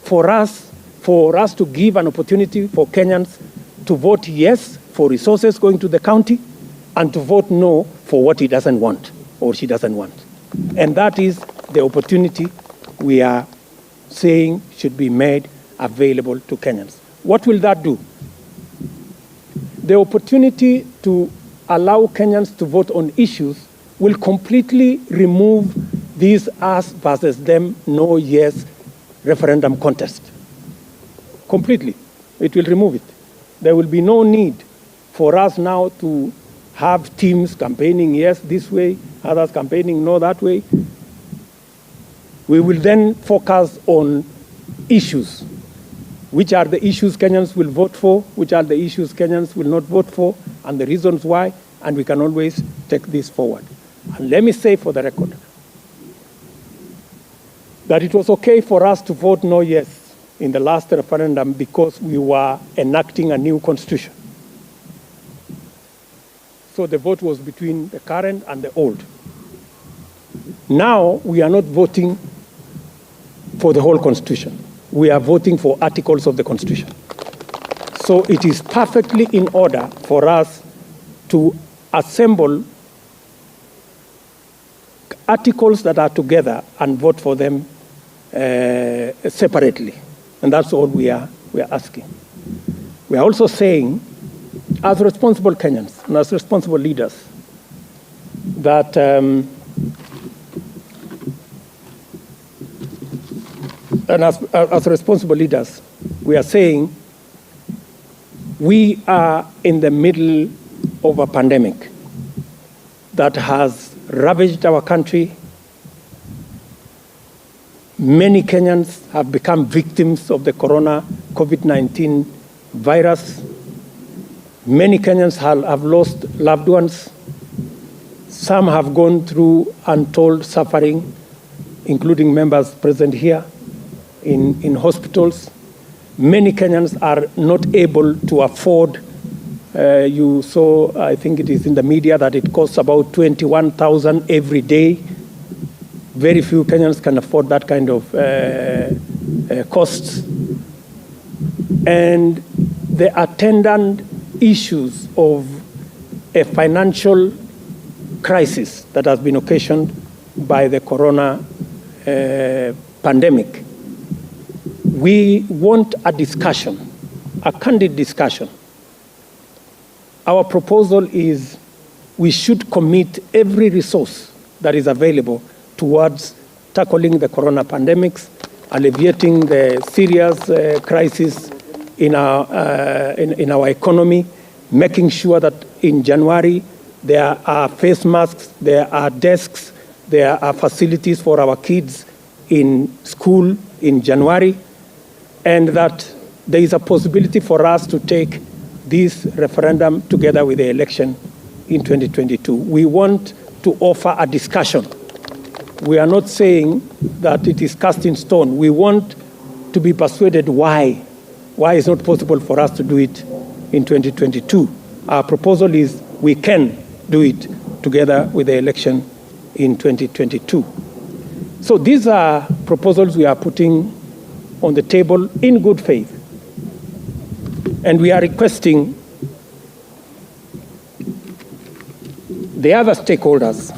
for us to give an opportunity for Kenyans to vote yes for resources going to the county, and to vote no for what he doesn't want or she doesn't want. And that is the opportunity we are saying should be made available to Kenyans. What will that do? The opportunity to allow Kenyans to vote on issues will completely remove this us versus them, no, yes referendum contest. Completely. It will remove it. There will be no need for us now to have teams campaigning yes this way, others campaigning no that way. We will then focus on issues. Which are the issues Kenyans will vote for, which are the issues Kenyans will not vote for, and the reasons why, and we can always take this forward. And let me say for the record that it was okay for us to vote no yes in the last referendum because we were enacting a new constitution. So the vote was between the current and the old. Now we are not voting for the whole constitution. We are voting for articles of the constitution. So it is perfectly in order for us to assemble articles that are together and vote for them separately. And that's all we are asking. We are also saying, as responsible Kenyans and as responsible leaders, that and as responsible leaders, we are saying we are in the middle of a pandemic that has ravaged our country. Many Kenyans have become victims of the COVID-19 virus. Many Kenyans have lost loved ones. Some have gone through untold suffering, including members present here in hospitals. Many Kenyans are not able to afford, you saw, I think it is in the media, that it costs about 21,000 every day. Very few Kenyans can afford that kind of costs. And the attendant issues of a financial crisis that has been occasioned by the corona pandemic. We want a discussion, a candid discussion our proposal is we should commit every resource that is available towards tackling the corona pandemics, alleviating the serious crisis in our economy, making sure that in January there are face masks, there are desks, there are facilities for our kids in school in January, and that there is a possibility for us to take this referendum together with the election in 2022. We want to offer a discussion. We are not saying that it is cast in stone. We want to be persuaded why it's not possible for us to do it in 2022. Our proposal is we can do it together with the election in 2022. So these are proposals we are putting on the table in good faith. And we are requesting the other stakeholders.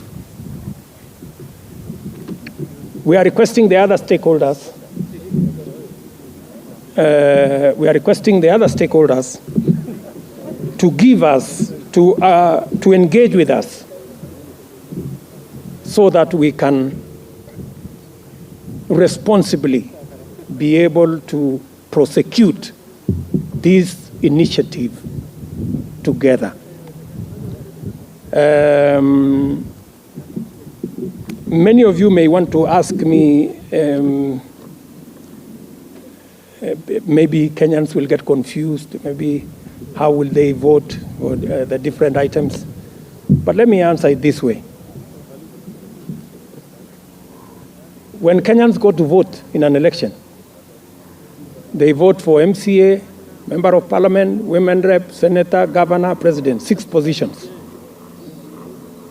We are requesting the other stakeholders. To give us, to engage with us, so that we can responsibly be able to prosecute this initiative together. Many of you may want to ask me, maybe Kenyans will get confused, maybe how will they vote for the different items? But let me answer it this way. When Kenyans go to vote in an election, they vote for MCA, Member of Parliament, Women Rep, Senator, Governor, President, 6 positions,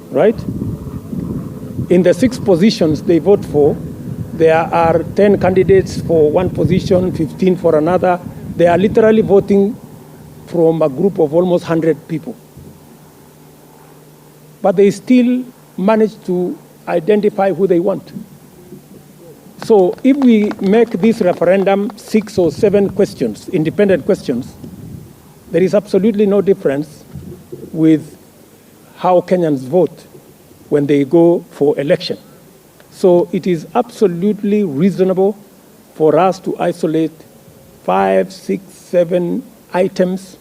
right? In the 6 positions they vote for, there are 10 candidates for one position, 15 for another. They are literally voting from a group of almost 100 people. But they still manage to identify who they want. So if we make this referendum 6 or 7 questions, independent questions, there is absolutely no difference with how Kenyans vote when they go for election. So it is absolutely reasonable for us to isolate 5, 6, 7 items,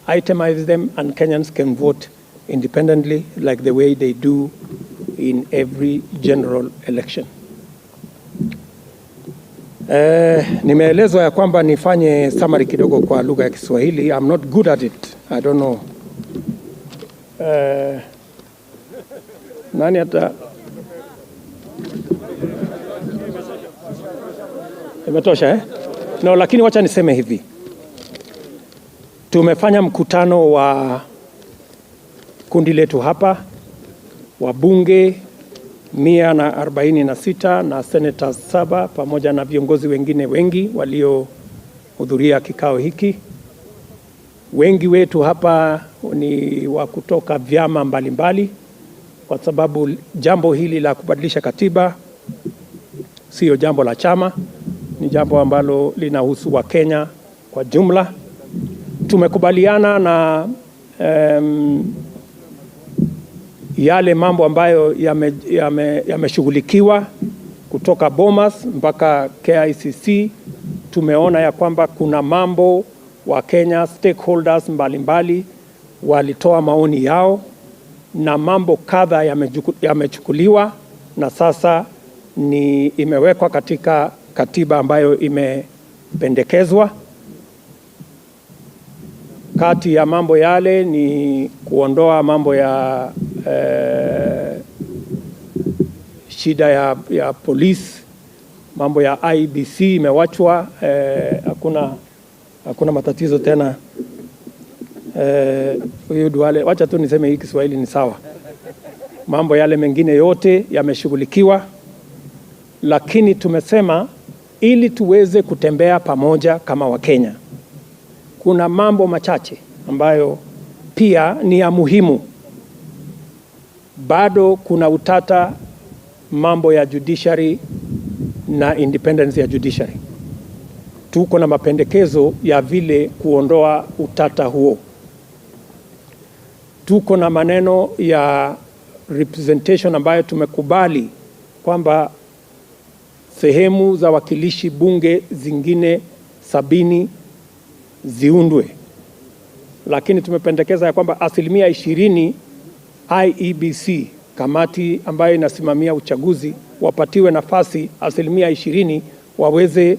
itemize them, and Kenyans can vote independently like the way they do in every general election. Nimeelezwa ya kwamba nifanye summary kidogo kwa lugha ya Kiswahili. I'm not good at it. I don't know. Nani hata imetosha eh? No, lakini wacha niseme hivi. Tumefanya mkutano wa kundi letu hapa, wabunge 146 na senators 7 pamoja na viongozi wengine wengi waliohudhuria kikao hiki. Wengi wetu hapa ni wa kutoka vyama mbalimbali, kwa sababu jambo hili la kubadilisha katiba sio jambo la chama, ni jambo ambalo linahusu wa Kenya kwa jumla. Tumekubaliana na yale mambo ambayo yameshughulikiwa kutoka Bomas mpaka KICC. Tumeona ya kwamba kuna mambo wa Kenya stakeholders mbalimbali walitoa maoni yao, na mambo kadha yamechukuliwa na sasa imewekwa katika katiba ambayo imependekezwa. Kati ya mambo yale ni kuondoa mambo ya shida ya polisi, mambo ya IBC imewachwa, hakuna matatizo tena. Huyu Duale, wacha tu niseme hii Kiswahili ni sawa. Mambo yale mengine yote yameshughulikiwa, lakini tumesema ili tuweze kutembea pamoja kama Wakenya, kuna mambo machache ambayo pia ni ya muhimu. Bado kuna utata, mambo ya judiciary na independence ya judiciary. Tuko na mapendekezo ya vile kuondoa utata huo. tuko na maneno ya representation ambayo tumekubali kwamba sehemu za wakilishi bunge zingine 70 ziundwe, lakini tumependekeza ya kwamba 20% IEBC, kamati ambayo inasimamia uchaguzi, wapatiwe nafasi 20% waweze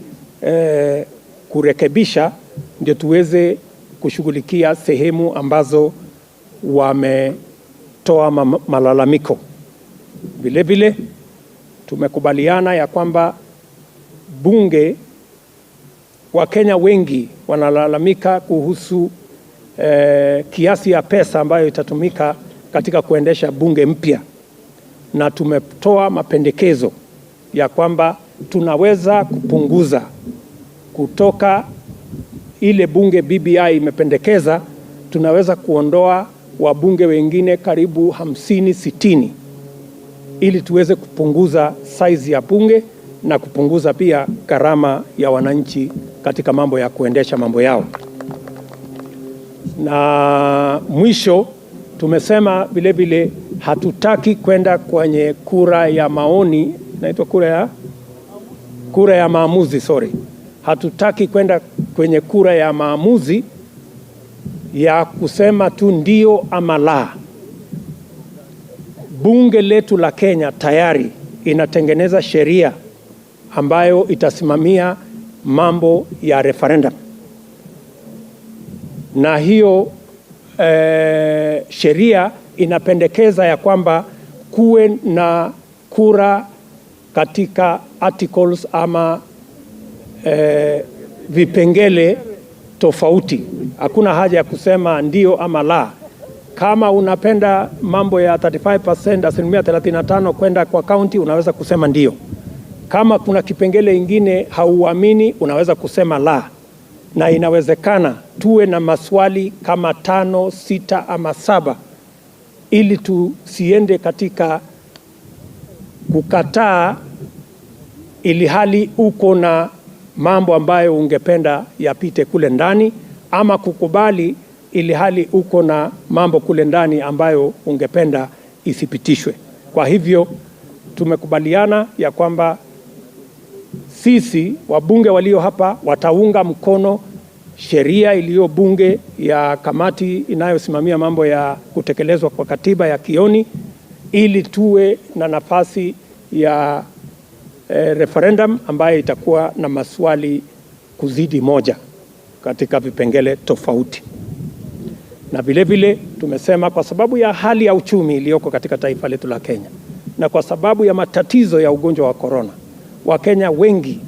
kurekebisha, ndio tuweze kushughulikia sehemu ambazo wametoa malalamiko. Vile vile tumekubaliana ya kwamba bunge, Wakenya wengi wanalalamika kuhusu kiasi ya pesa ambayo itatumika katika kuendesha bunge mpya, na tumetoa mapendekezo ya kwamba tunaweza kupunguza kutoka ile bunge BBI imependekeza, tunaweza kuondoa wabunge wengine karibu 50-60 ili tuweze kupunguza size ya bunge na kupunguza pia gharama ya wananchi katika mambo ya kuendesha mambo yao. Na mwisho tumesema vile vile hatutaki kwenda kwenye kura ya maoni, inaitwa kura ya maamuzi, hatutaki kwenda kwenye kura ya maamuzi ya kusema tu ndio ama la. Bunge letu la Kenya tayari inatengeneza sheria ambayo itasimamia mambo ya referendum, na hiyo sheria inapendekeza ya kwamba kuwe na kura katika articles ama vipengele tofauti. Hakuna haja ya kusema ndio ama la. Kama unapenda mambo ya 35%, 35% kwenda kwa county, unaweza kusema ndio. Kama kuna kipengele ingine hauamini, unaweza kusema la. Na inawezekana tuwe na maswali kama 5, 6 ama 7 ili tusiende katika kukataa ili hali uko na mambo ambayo ungependa yapite kule ndani, ama kukubali ili hali uko na mambo kule ndani ambayo ungependa isipitishwe. Kwa hivyo tumekubaliana ya kwamba sisi wabunge walio hapa wataunga mkono sheria iliyo bunge ya kamati inayosimamia mambo ya kutekelezwa kwa katiba ya Kioni, ili tuwe na nafasi ya referendum ambayo itakuwa na maswali kuzidi moja katika vipengele tofauti. Na vile vile tumesema kwa sababu ya hali ya uchumi iliyoko katika taifa letu la Kenya na kwa sababu ya matatizo ya ugonjwa wa corona, Wakenya wengi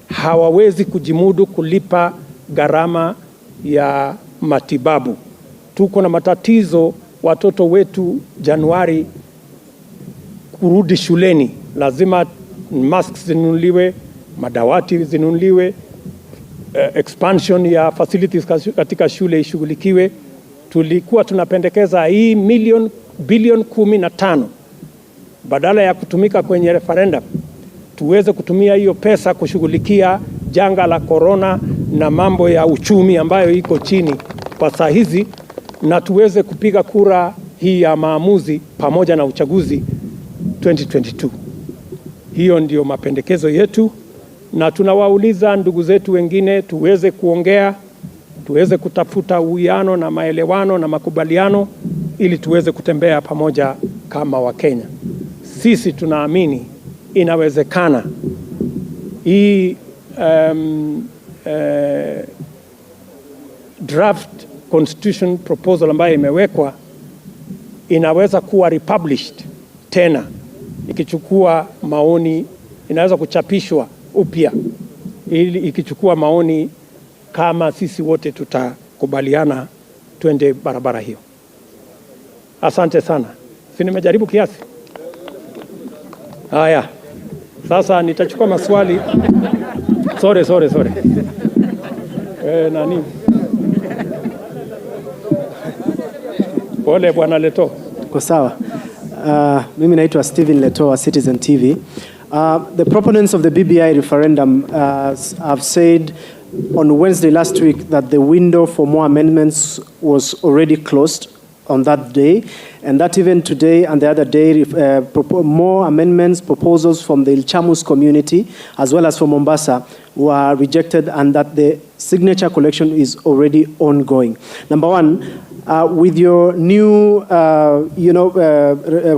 hawawezi kujimudu kulipa gharama ya matibabu. Tuko na matatizo, watoto wetu Januari kurudi shuleni, lazima masks zinunuliwe, madawati zinunuliwe, expansion ya facilities katika shule ishughulikiwe. Tulikuwa tunapendekeza hii bilioni 15 badala ya kutumika kwenye referendum, tuweze kutumia hiyo pesa kushughulikia janga la corona na mambo ya uchumi ambayo iko chini kwa saa hizi, na tuweze kupiga kura hii ya maamuzi pamoja na uchaguzi 2022. Hiyo ndio mapendekezo yetu, na tunawauliza ndugu zetu wengine tuweze kuongea, tuweze kutafuta uwiano na maelewano na makubaliano ili tuweze kutembea pamoja kama Wakenya. Sisi tunaamini inawezekana hii draft constitution proposal ambayo imewekwa inaweza kuwa republished tena, ikichukua maoni, inaweza kuchapishwa upya ili ikichukua maoni kama sisi wote tutakubaliana twende barabara hiyo. Asante sana. Si nimejaribu kiasi? Haya. Sasa nitachukua maswali. Sorry. Nani? Pole Bwana Leto. Kwa sawa. Mimi naitwa Steven Leto wa Citizen TV. The proponents of the BBI referendum have said on Wednesday last week that the window for more amendments was already closed on that day, and that even today and the other day, more amendments, proposals from the Ilchamus community, as well as from Mombasa, were rejected, and that the signature collection is already ongoing. Number one, with your new,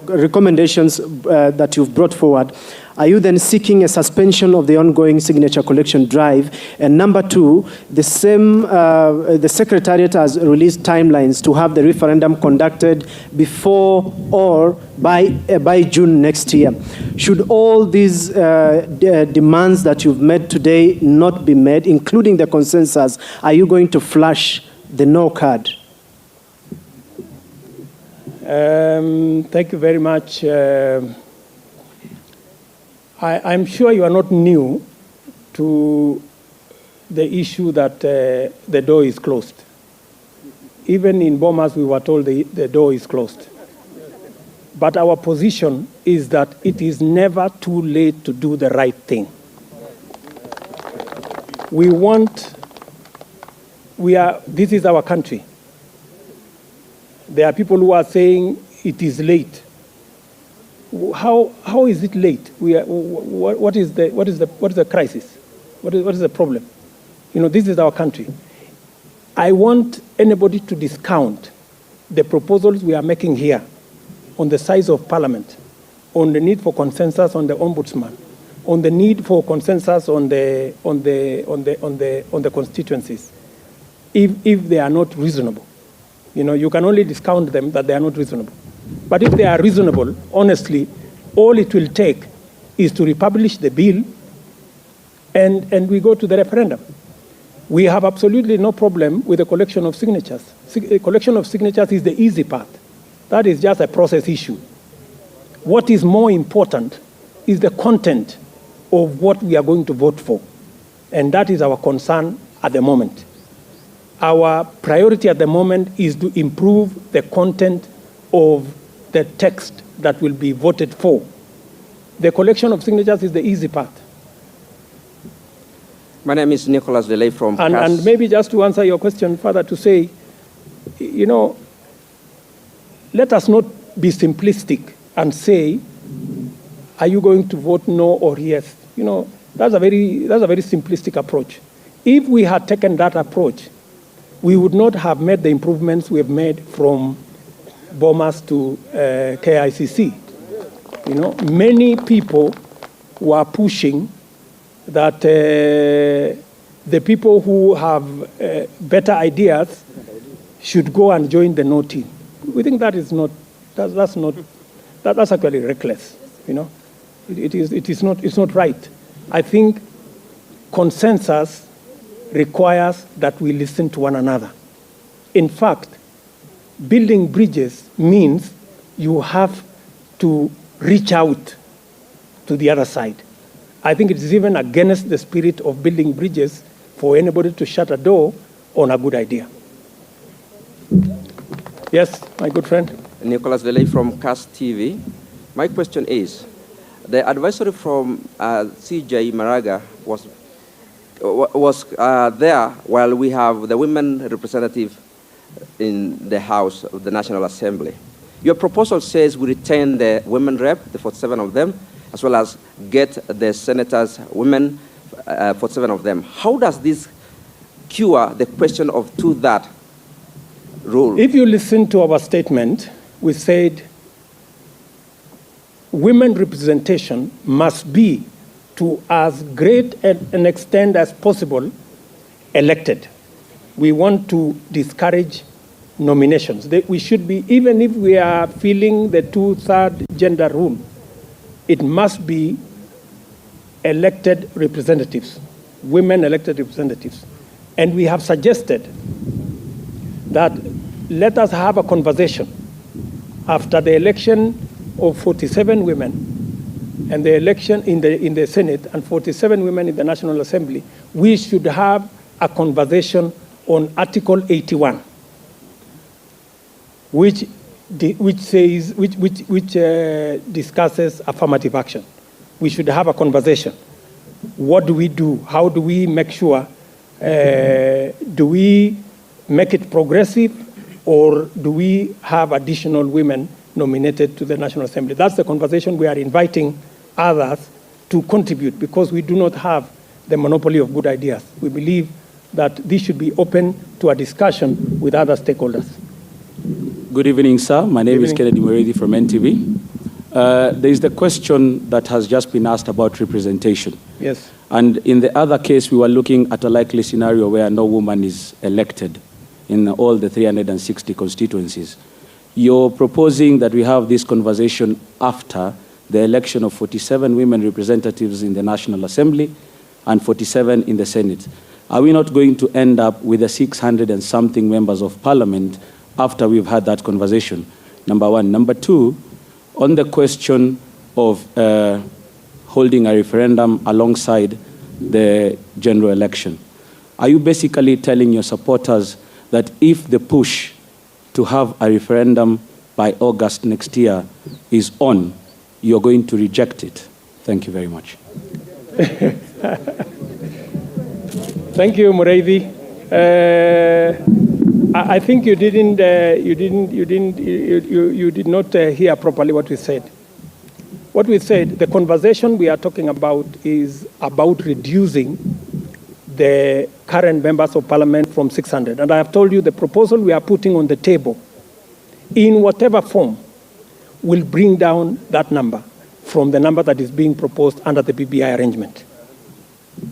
recommendations that you've brought forward, are you then seeking a suspension of the ongoing signature collection drive? And number two, the Secretariat has released timelines to have the referendum conducted before or by June next year. Should all these demands that you've made today not be met, including the consensus, are you going to flush the no card? Thank you very much. I'm sure you are not new to the issue that the door is closed. Even in Bomas, we were told the door is closed. But our position is that it is never too late to do the right thing. This is our country. There are people who are saying it is late. How is it late? What is the crisis? What is the problem? This is our country. I want anybody to discount the proposals we are making here on the size of Parliament, on the need for consensus on the Ombudsman, on the need for consensus on the constituencies, if they are not reasonable. You can only discount them that they are not reasonable. But if they are reasonable, honestly, all it will take is to republish the bill and we go to the referendum. We have absolutely no problem with the collection of signatures. The collection of signatures is the easy part. That is just a process issue. What is more important is the content of what we are going to vote for. And that is our concern at the moment. Our priority at the moment is to improve the content of the text that will be voted for. The collection of signatures is the easy part. My name is Nicholas Delay from CAS. And maybe just to answer your question further, to say, let us not be simplistic and say, are you going to vote no or yes? That's a very simplistic approach. If we had taken that approach, we would not have made the improvements we have made from Bomas to KICC. Many people were pushing that the people who have better ideas should go and join the no team. We think that is that's actually reckless. It's not right. I think consensus requires that we listen to one another. In fact, building bridges means you have to reach out to the other side. I think it is even against the spirit of building bridges for anybody to shut a door on a good idea. Yes, my good friend. Nicholas Delay from CAS TV. My question is, the advisory from CJ Maraga was there while we have the women representative in the House of the National Assembly. Your proposal says we retain the women rep, the 47 of them, as well as get the senators, women, 47 of them. How does this cure the question of two-thirds rule? If you listen to our statement, we said women representation must be, to as great an extent as possible, elected. We want to discourage nominations. We should be, even if we are feeling the two-thirds gender rule, it must be elected representatives, women elected representatives. And we have suggested that let us have a conversation after the election of 47 women and the election in the Senate and 47 women in the National Assembly. We should have a conversation on Article 81, which discusses affirmative action. We should have a conversation. What do we do? How do we make sure Do we make it progressive, or do we have additional women nominated to the National Assembly? That's the conversation we are inviting others to contribute, because we do not have the monopoly of good ideas. We believe that this should be open to a discussion with other stakeholders. Good evening, sir. My name is Kennedy Muridi from NTV. There is the question that has just been asked about representation. Yes. And in the other case, we were looking at a likely scenario where no woman is elected in all the 360 constituencies. You're proposing that we have this conversation after the election of 47 women representatives in the National Assembly and 47 in the Senate. Are we not going to end up with the 600 and something members of parliament after we've had that conversation? Number one. Number two, on the question of holding a referendum alongside the general election, are you basically telling your supporters that if the push to have a referendum by August next year is on, you're going to reject it? Thank you very much. Thank you, Muridi. I think you did not hear properly what we said. What we said, the conversation we are talking about is about reducing the current members of parliament from 600. And I have told you the proposal we are putting on the table, in whatever form, will bring down that number from the number that is being proposed under the BBI arrangement.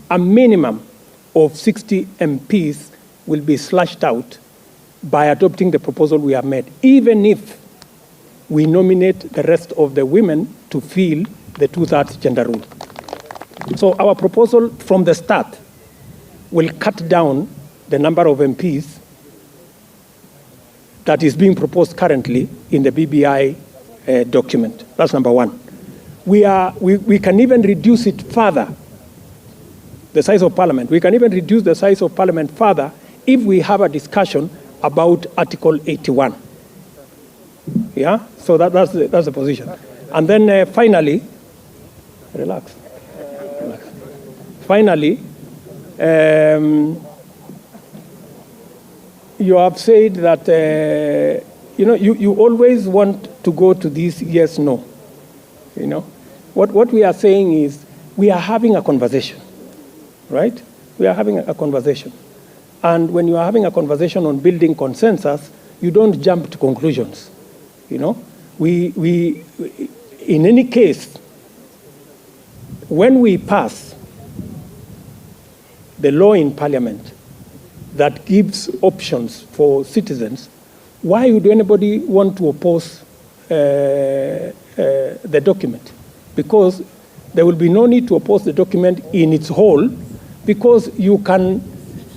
A minimum of 60 MPs will be slashed out by adopting the proposal we have made, even if we nominate the rest of the women to fill the 2/3 gender rule. So our proposal from the start will cut down the number of MPs that is being proposed currently in the BBI document. That's number one. We can even reduce it further, the size of parliament. We can even reduce the size of parliament further if we have a discussion about Article 81. Yeah, so that's the position. And then finally, relax. Finally, you have said that you always want to go to this yes no. You know, what we are saying is we are having a conversation, right? We are having a conversation. And when you are having a conversation on building consensus, you don't jump to conclusions. You know, we in any case, when we pass the law in Parliament that gives options for citizens, why would anybody want to oppose the document? Because there will be no need to oppose the document in its whole, because you can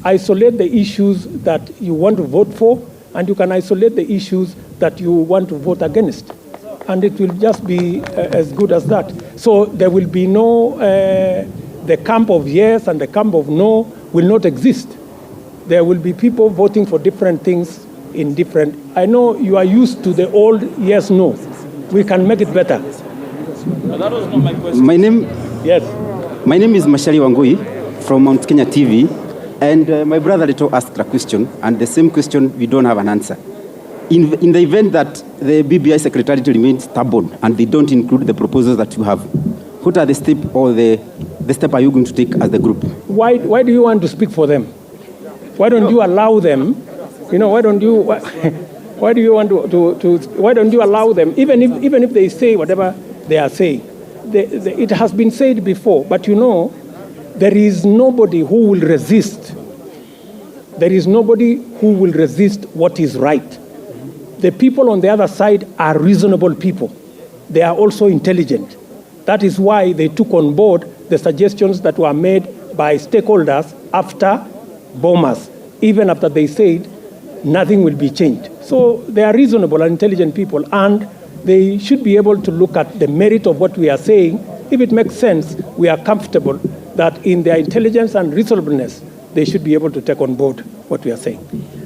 isolate the issues that you want to vote for, and you can isolate the issues that you want to vote against. And it will just be as good as that. So there will be no, the camp of yes and the camp of no will not exist. There will be people voting for different things in different, I know you are used to the old yes, no. We can make it better. That was not my question. My name is Mashali Wangui from Mount Kenya TV. And my brother Ruto asked a question, and the same question, we don't have an answer. In the event that the BBI Secretariat remains stubborn and they don't include the proposals that you have, what are the steps or the step are you going to take as the group? Why do you want to speak for them? Why don't you allow them? You know, why don't you allow them? Even if they say whatever they are saying, it has been said before. But you know, there is nobody who will resist. There is nobody who will resist what is right. The people on the other side are reasonable people. They are also intelligent. That is why they took on board the suggestions that were made by stakeholders after Bomas, even after they said nothing will be changed. So they are reasonable and intelligent people, and they should be able to look at the merit of what we are saying. If it makes sense, we are comfortable that in their intelligence and reasonableness, they should be able to take on board what we are saying.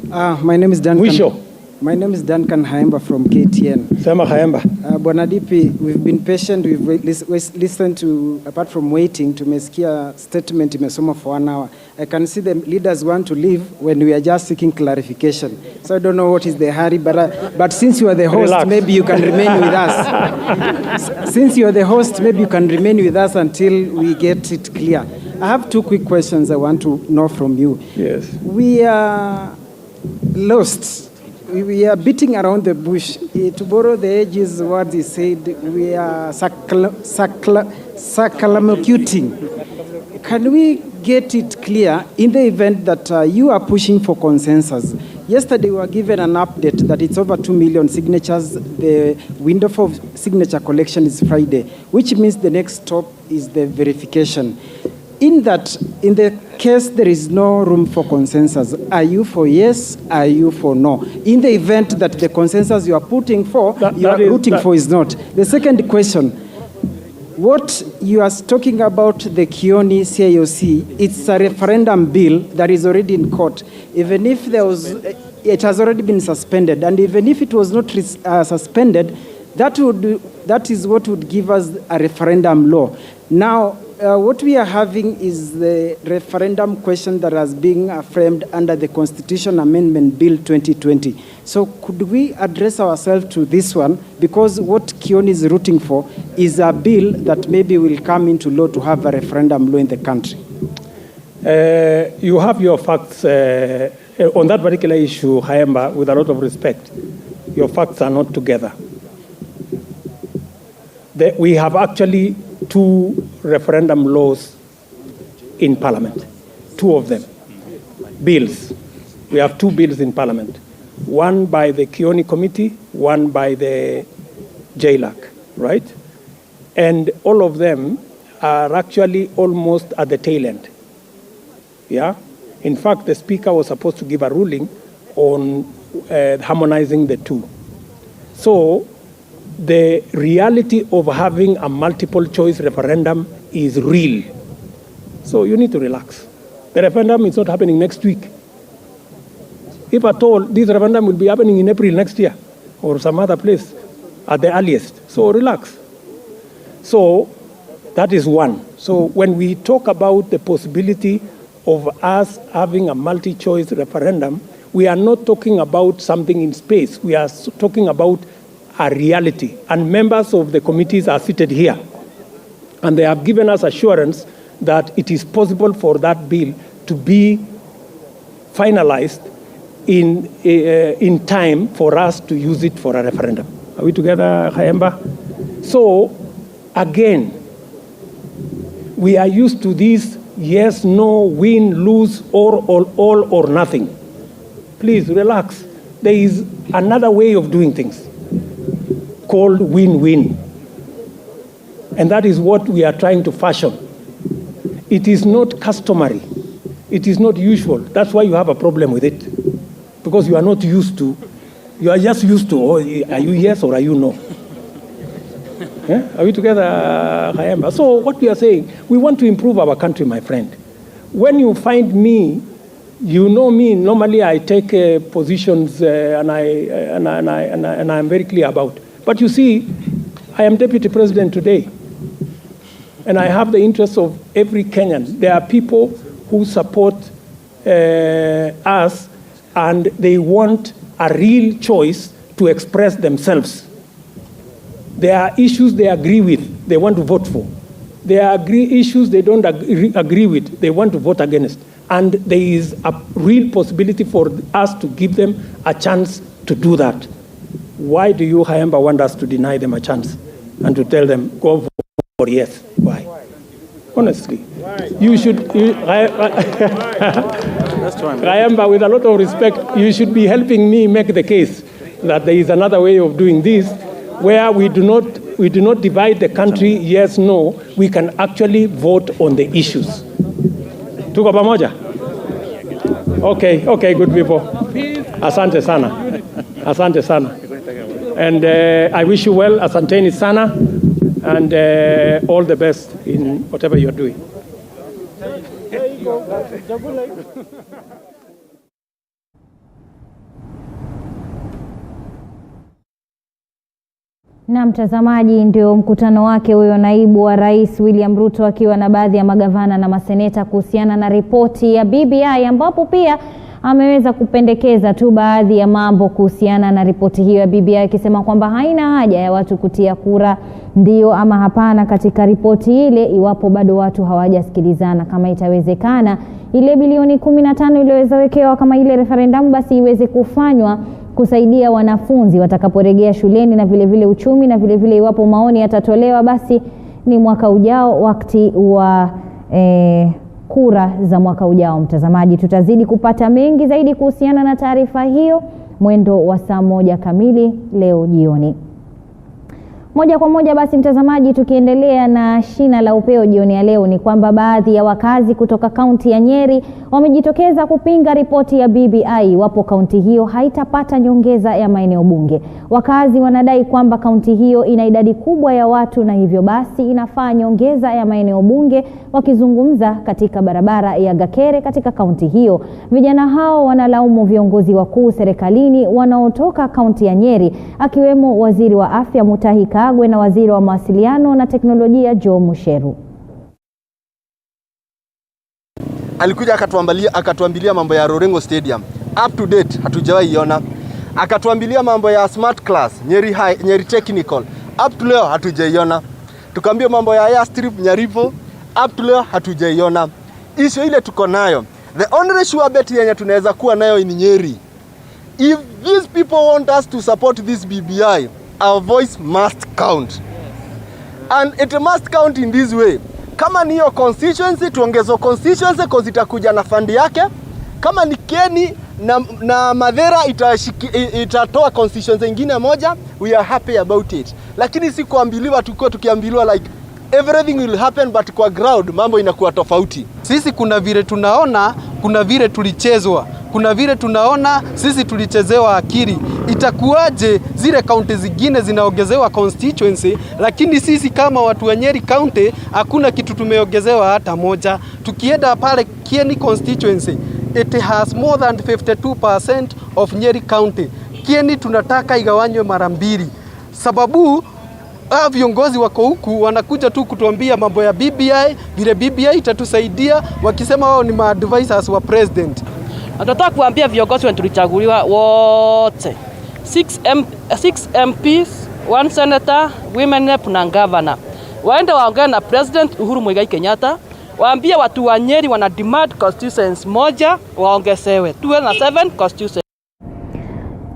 My name is Duncan. My name is Duncan Haemba from KTN. Sema Haemba. Bwana DP, we've been patient. We've listened to, apart from waiting, tumesikia statement imesoma for 1 hour. I can see the leaders want to leave when we are just seeking clarification. So I don't know what is the hurry, but since you are the host, Relax. maybe you can remain with us. Since you are the host, maybe you can remain with us until we get it clear. I have 2 quick questions I want to know from you. Yes. We are lost. We are beating around the bush. To borrow the ages what he said, we are circumlocuting. Can we get it clear in the event that you are pushing for consensus? Yesterday we were given an update that it's over 2 million signatures. The window for signature collection is Friday, which means the next stop is the verification. In the case there is no room for consensus, are you for yes, are you for no? In the event that the consensus you are putting for, you are rooting for is not. The second question, what you are talking about the Kioni CIOC, it's a referendum bill that is already in court. Even if it has already been suspended, and even if it was not suspended, that is what would give us a referendum law. Now, what we are having is the referendum question that has been framed under the Constitution Amendment Bill 2020. So could we address ourselves to this one? Because what Kioni is rooting for is a bill that maybe will come into law to have a referendum law in the country. You have your facts on that particular issue, Haemba, with a lot of respect. Your facts are not together. We have actually 2 referendum laws in Parliament, 2 of them, bills. We have 2 bills in Parliament, one by the Kioni Committee, one by the JLAC, right? And all of them are actually almost at the tail end, yeah? In fact, the Speaker was supposed to give a ruling on harmonizing the 2. So, the reality of having a multiple choice referendum is real. So you need to relax. The referendum is not happening next week. If at all, this referendum will be happening in April next year or some other place at the earliest. So relax. So that is one. So when we talk about the possibility of us having a multi-choice referendum, we are not talking about something in space. We are talking about a reality, and members of the committees are seated here, and they have given us assurance that it is possible for that bill to be finalized in time for us to use it for a referendum. Are we together, Haemba? So, again, we are used to this yes, no, win, lose, or all or nothing. Please relax. There is another way of doing things called win-win. And that is what we are trying to fashion. It is not customary. It is not usual. That's why you have a problem with it. Because you are not used to, you are just used to, oh, are you yes or are you no? Yeah? Are we together, Haemba? So what we are saying, we want to improve our country, my friend. When you find me, you know me, normally I take positions and I'm very clear about. But you see, I am Deputy President today, and I have the interests of every Kenyan. There are people who support us, and they want a real choice to express themselves. There are issues they agree with, they want to vote for. There are issues they don't agree with, they want to vote against. And there is a real possibility for us to give them a chance to do that. Why do you, Haemba, want us to deny them a chance and to tell them, go vote for yes? Why? Honestly. You should, Haemba, with a lot of respect, you should be helping me make the case that there is another way of doing this where we do not divide the country, yes, no. We can actually vote on the issues. Tuko pamoja? Okay, good people. Asante sana. Asante sana. And I wish you well, asanteni sana, and all the best in whatever you're doing. There you go. Na mtazamaji, ndio mkutano wake huyo naibu wa rais William Ruto akiwa na baadhi ya magavana na maseneta kuhusiana na ripoti ya BBI, ambapo pia ameweza kupendekeza tu baadhi ya mambo kuhusiana na ripoti hiyo ya BBI, akisema kwamba haina haja ya watu kutia kura ndio ama hapana katika ripoti ile iwapo bado watu hawajasikilizana. Kama itawezekana ile bilioni 15 iliyoweza wekewa kama ile referendum basi iweze kufanywa kusaidia wanafunzi watakaporejea shuleni, na vile vile uchumi, na vile vile iwapo maoni yatatolewa basi ni mwaka ujao wakati wa kura za mwaka ujao. Mtazamaji, tutazidi kupata mengi zaidi kuhusiana na taarifa hiyo mwendo wa saa 1 kamili leo jioni. Moja kwa moja basi mtazamaji, tukiendelea na shina la upeo jioni ya leo, ni kwamba baadhi ya wakazi kutoka kaunti ya Nyeri wamejitokeza kupinga ripoti ya BBI iwapo kaunti hiyo haitapata nyongeza ya maeneo bunge. Wakazi wanadai kwamba kaunti hiyo ina idadi kubwa ya watu na hivyo basi inafaa nyongeza ya maeneo bunge. Wakizungumza katika barabara ya Gakere katika kaunti hiyo, vijana hao wanalaumu viongozi wakuu serikalini wanaotoka kaunti ya Nyeri, akiwemo waziri wa afya Mutahi Kagwe na waziri wa mawasiliano na teknolojia Joe Musheru. Alikuja akatuambilia mambo ya Rorengo Stadium, up to date hatujawahi iona. Akatuambilia mambo ya smart class Nyeri Technical, up to leo hatujaiona. Tukaambia mambo ya air strip Nyarivo, up to leo hatujaiona. Issue ile tuko nayo, the only sure bet yenye tunaweza kuwa nayo in Nyeri, if these people want us to support this BBI, our voice must count. And it must count in this way. Kama ni hiyo constituency, tuongezo constituency kwa itakuja na fandi yake. Kama ni Keni na Madhera itatoa constituency nyingine moja, we are happy about it. Lakini si kuambiliwa tukiambiliwa like everything will happen, but kwa ground mambo inakuwa tofauti. Sisi kuna vile tunaona, kuna vile tulichezwa. Kuna vile tunaona sisi tulichezewa akili. Itakuwaje zile kaunti zingine zinaongezewa constituency, lakini sisi kama watu wa Nyeri County hakuna kitu tumeongezewa hata moja. Tukienda pale Kieni constituency, it has more than 52% of Nyeri County. Kieni tunataka igawanywe mara 2. Sababu viongozi wako huku wanakuja tu kutuambia mambo ya BBI, vile BBI itatusaidia, wakisema wao ni ma-advisors wa president. Nataka kuambia viongozi wetu tulichaguliwa wote 6 MPs, 1 senator, women rep na governor. Waende waongee na President Uhuru Muigai Kenyatta, waambie watu wa Nyeri wana demand constituency moja waongezewe, tuwe na 7 constituency.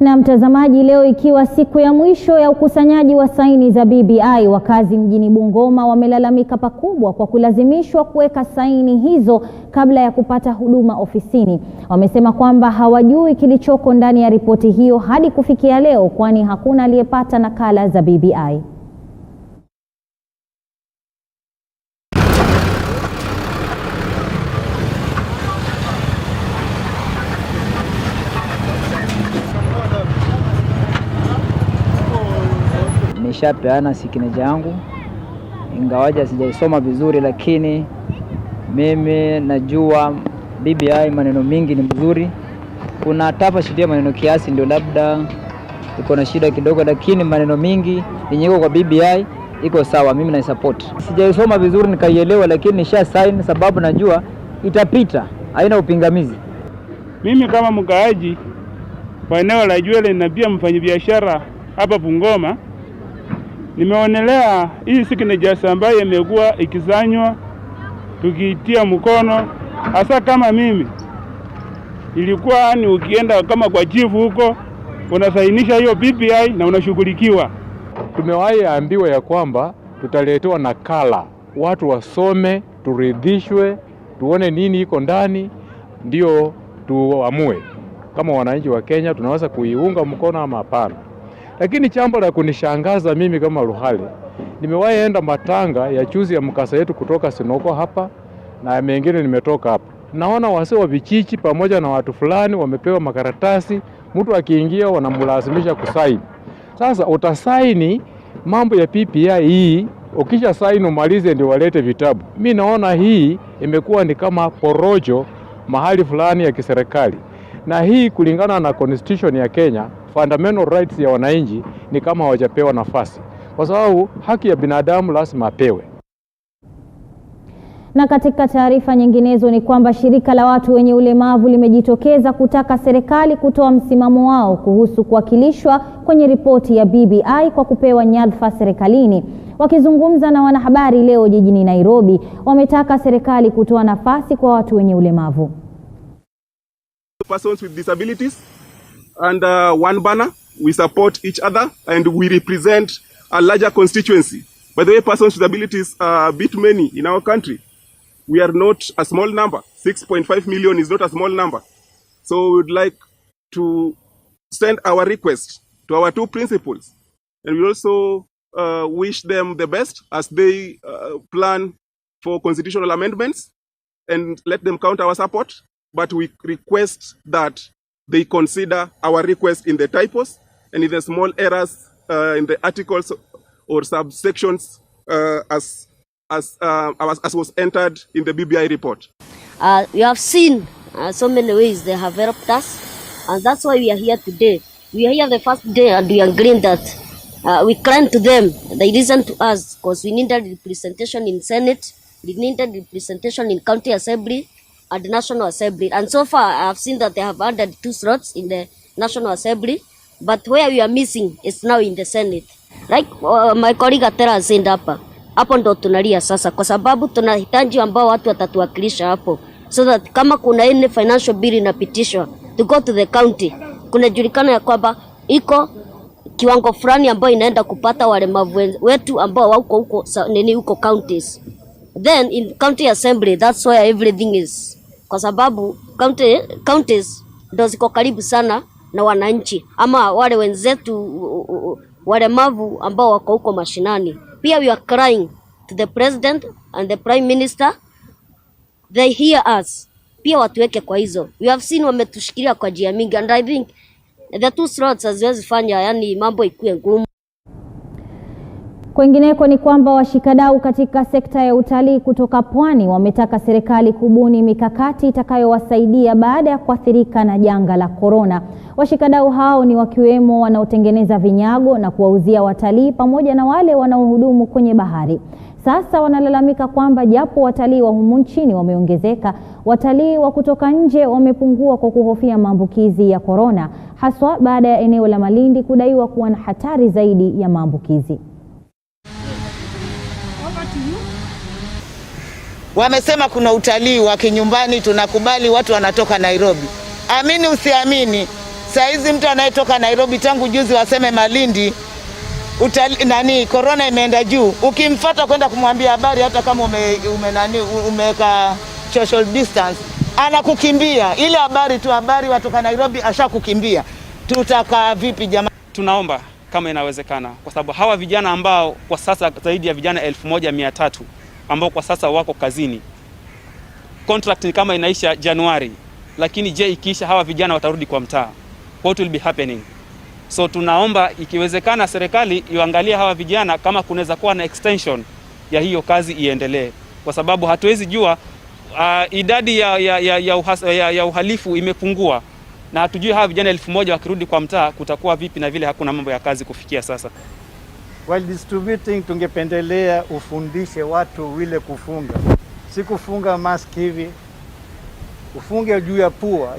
Na mtazamaji, leo ikiwa siku ya mwisho ya ukusanyaji wa saini za BBI, wakazi mjini Bungoma wamelalamika pakubwa kwa kulazimishwa kuweka saini hizo kabla ya kupata huduma ofisini. Wamesema kwamba hawajui kilichoko ndani ya ripoti hiyo hadi kufikia leo, kwani hakuna aliyepata nakala za BBI. Nishapeana signature yangu, ingawaja sijaisoma vizuri, lakini mimi najua BBI maneno mingi ni mzuri. Kuna tapa shida maneno kiasi ndio labda iko na shida kidogo, lakini maneno mingi yenyewe kwa BBI iko sawa, mimi na support. Sijaisoma vizuri nikaielewa, lakini nisha sign sababu najua itapita, haina upingamizi. Mimi kama mkaaji wa eneo la Jwele na pia mfanyabiashara hapa Bungoma, nimeonelea hii signature ambayo imekuwa ikizanywa tukiitia mkono, hasa kama mimi ilikuwa ni ukienda kama kwa chief huko unasainisha hiyo BBI na unashughulikiwa. Tumewahi ambiwa ya kwamba tutaletewa nakala, watu wasome, turidhishwe, tuone nini iko ndani, ndio tuamue kama wananchi wa Kenya tunaweza kuiunga mkono ama hapana. Lakini jambo la kunishangaza mimi kama Ruhale, nimewahi enda matanga ya chuzi ya mkasa yetu kutoka Sinoko hapa na mengine nimetoka hapa. Naona wazee wa vijiji pamoja na watu fulani wamepewa makaratasi, mtu akiingia wanamlazimisha kusaini. Sasa utasaini mambo ya BBI hii, ukisha saini umalize ndio walete vitabu. Mimi naona hii imekuwa ni kama porojo mahali fulani ya kiserikali. Na hii kulingana na constitution ya Kenya, fundamental rights ya wananchi ni kama hawajapewa nafasi. kwa sababu haki ya binadamu lazima apewe. Na katika taarifa nyinginezo ni kwamba shirika la watu wenye ulemavu limejitokeza kutaka serikali kutoa msimamo wao kuhusu kuwakilishwa kwenye ripoti ya BBI kwa kupewa nyadhifa serikalini. Wakizungumza na wanahabari leo jijini Nairobi, wametaka serikali kutoa nafasi kwa watu wenye ulemavu. Persons with disabilities under one banner, we support each other and we represent a larger constituency. By the way, persons with disabilities are a bit many in our country. We are not a small number. 6.5 million is not a small number. So we would like to send our request to our two principals. And we also wish them the best as they plan for constitutional amendments, and let them count our support. But we request that they consider our request in the typos and in the small errors in the articles or subsections as was entered in the BBI report. We have seen so many ways they have helped us, and that's why we are here today. We are here the first day, and we agreed that we came to them. They listened to us because we needed representation in Senate, we needed representation in County Assembly and National Assembly. And so far, I have seen that they have added 2 slots in the National Assembly, but where we are missing is now in the Senate. Like my colleague Atera said hapo ndo tunalia sasa, kwa sababu tunahitaji ambao watu watatuwakilisha hapo, so that kama kuna any financial bill inapitishwa to go to the county, kuna julikana ya kwamba iko kiwango fulani ambao inaenda kupata walemavu wetu ambao wako huko huko counties. Then in county assembly, that's where everything is, kwa sababu counties ndo ziko karibu sana na wananchi ama wale wenzetu walemavu ambao wako huko mashinani. Pia we are crying to the president and the prime minister, they hear us. Pia watuweke kwa hizo. We have seen wametushikilia kwa njia mingi, and I think the 2 slots haziwezi fanya yani mambo ikuwe ngumu. Kwingineko ni kwamba washikadau katika sekta ya utalii kutoka pwani wametaka serikali kubuni mikakati itakayowasaidia baada ya kuathirika na janga la corona. Washikadau hao ni wakiwemo wanaotengeneza vinyago na kuwauzia watalii pamoja na wale wanaohudumu kwenye bahari. Sasa wanalalamika kwamba japo watalii wa humu nchini wameongezeka, watalii wa kutoka nje wamepungua kwa kuhofia maambukizi ya corona, haswa baada ya eneo la Malindi kudaiwa kuwa na hatari zaidi ya maambukizi. Wamesema kuna utalii wa kinyumbani, tunakubali watu wanatoka Nairobi. Amini usiamini, saizi mtu anayetoka Nairobi tangu juzi waseme Malindi corona imeenda juu. Ukimfuata kwenda kumwambia habari, hata kama umeweka social distance, anakukimbia. Ile habari watoka Nairobi ashakukimbia. Tutakaa vipi jamaa? Tunaomba kama inawezekana, kwa sababu hawa vijana ambao kwa sasa zaidi ya vijana 1300 ambao kwa sasa wako kazini, contract ni kama inaisha Januari, lakini je, ikiisha hawa vijana watarudi kwa mtaa? What will be happening? So tunaomba ikiwezekana serikali iangalie hawa vijana kama kunaweza kuwa na extension ya hiyo kazi iendelee, kwa sababu hatuwezi jua idadi ya uhalifu imepungua, na hatujui hawa vijana 1000 wakirudi kwa mtaa kutakuwa vipi, na vile hakuna mambo ya kazi kufikia sasa. While distributing, tungependelea ufundishe watu vile kufunga, si kufunga mask hivi, ufunge juu ya pua.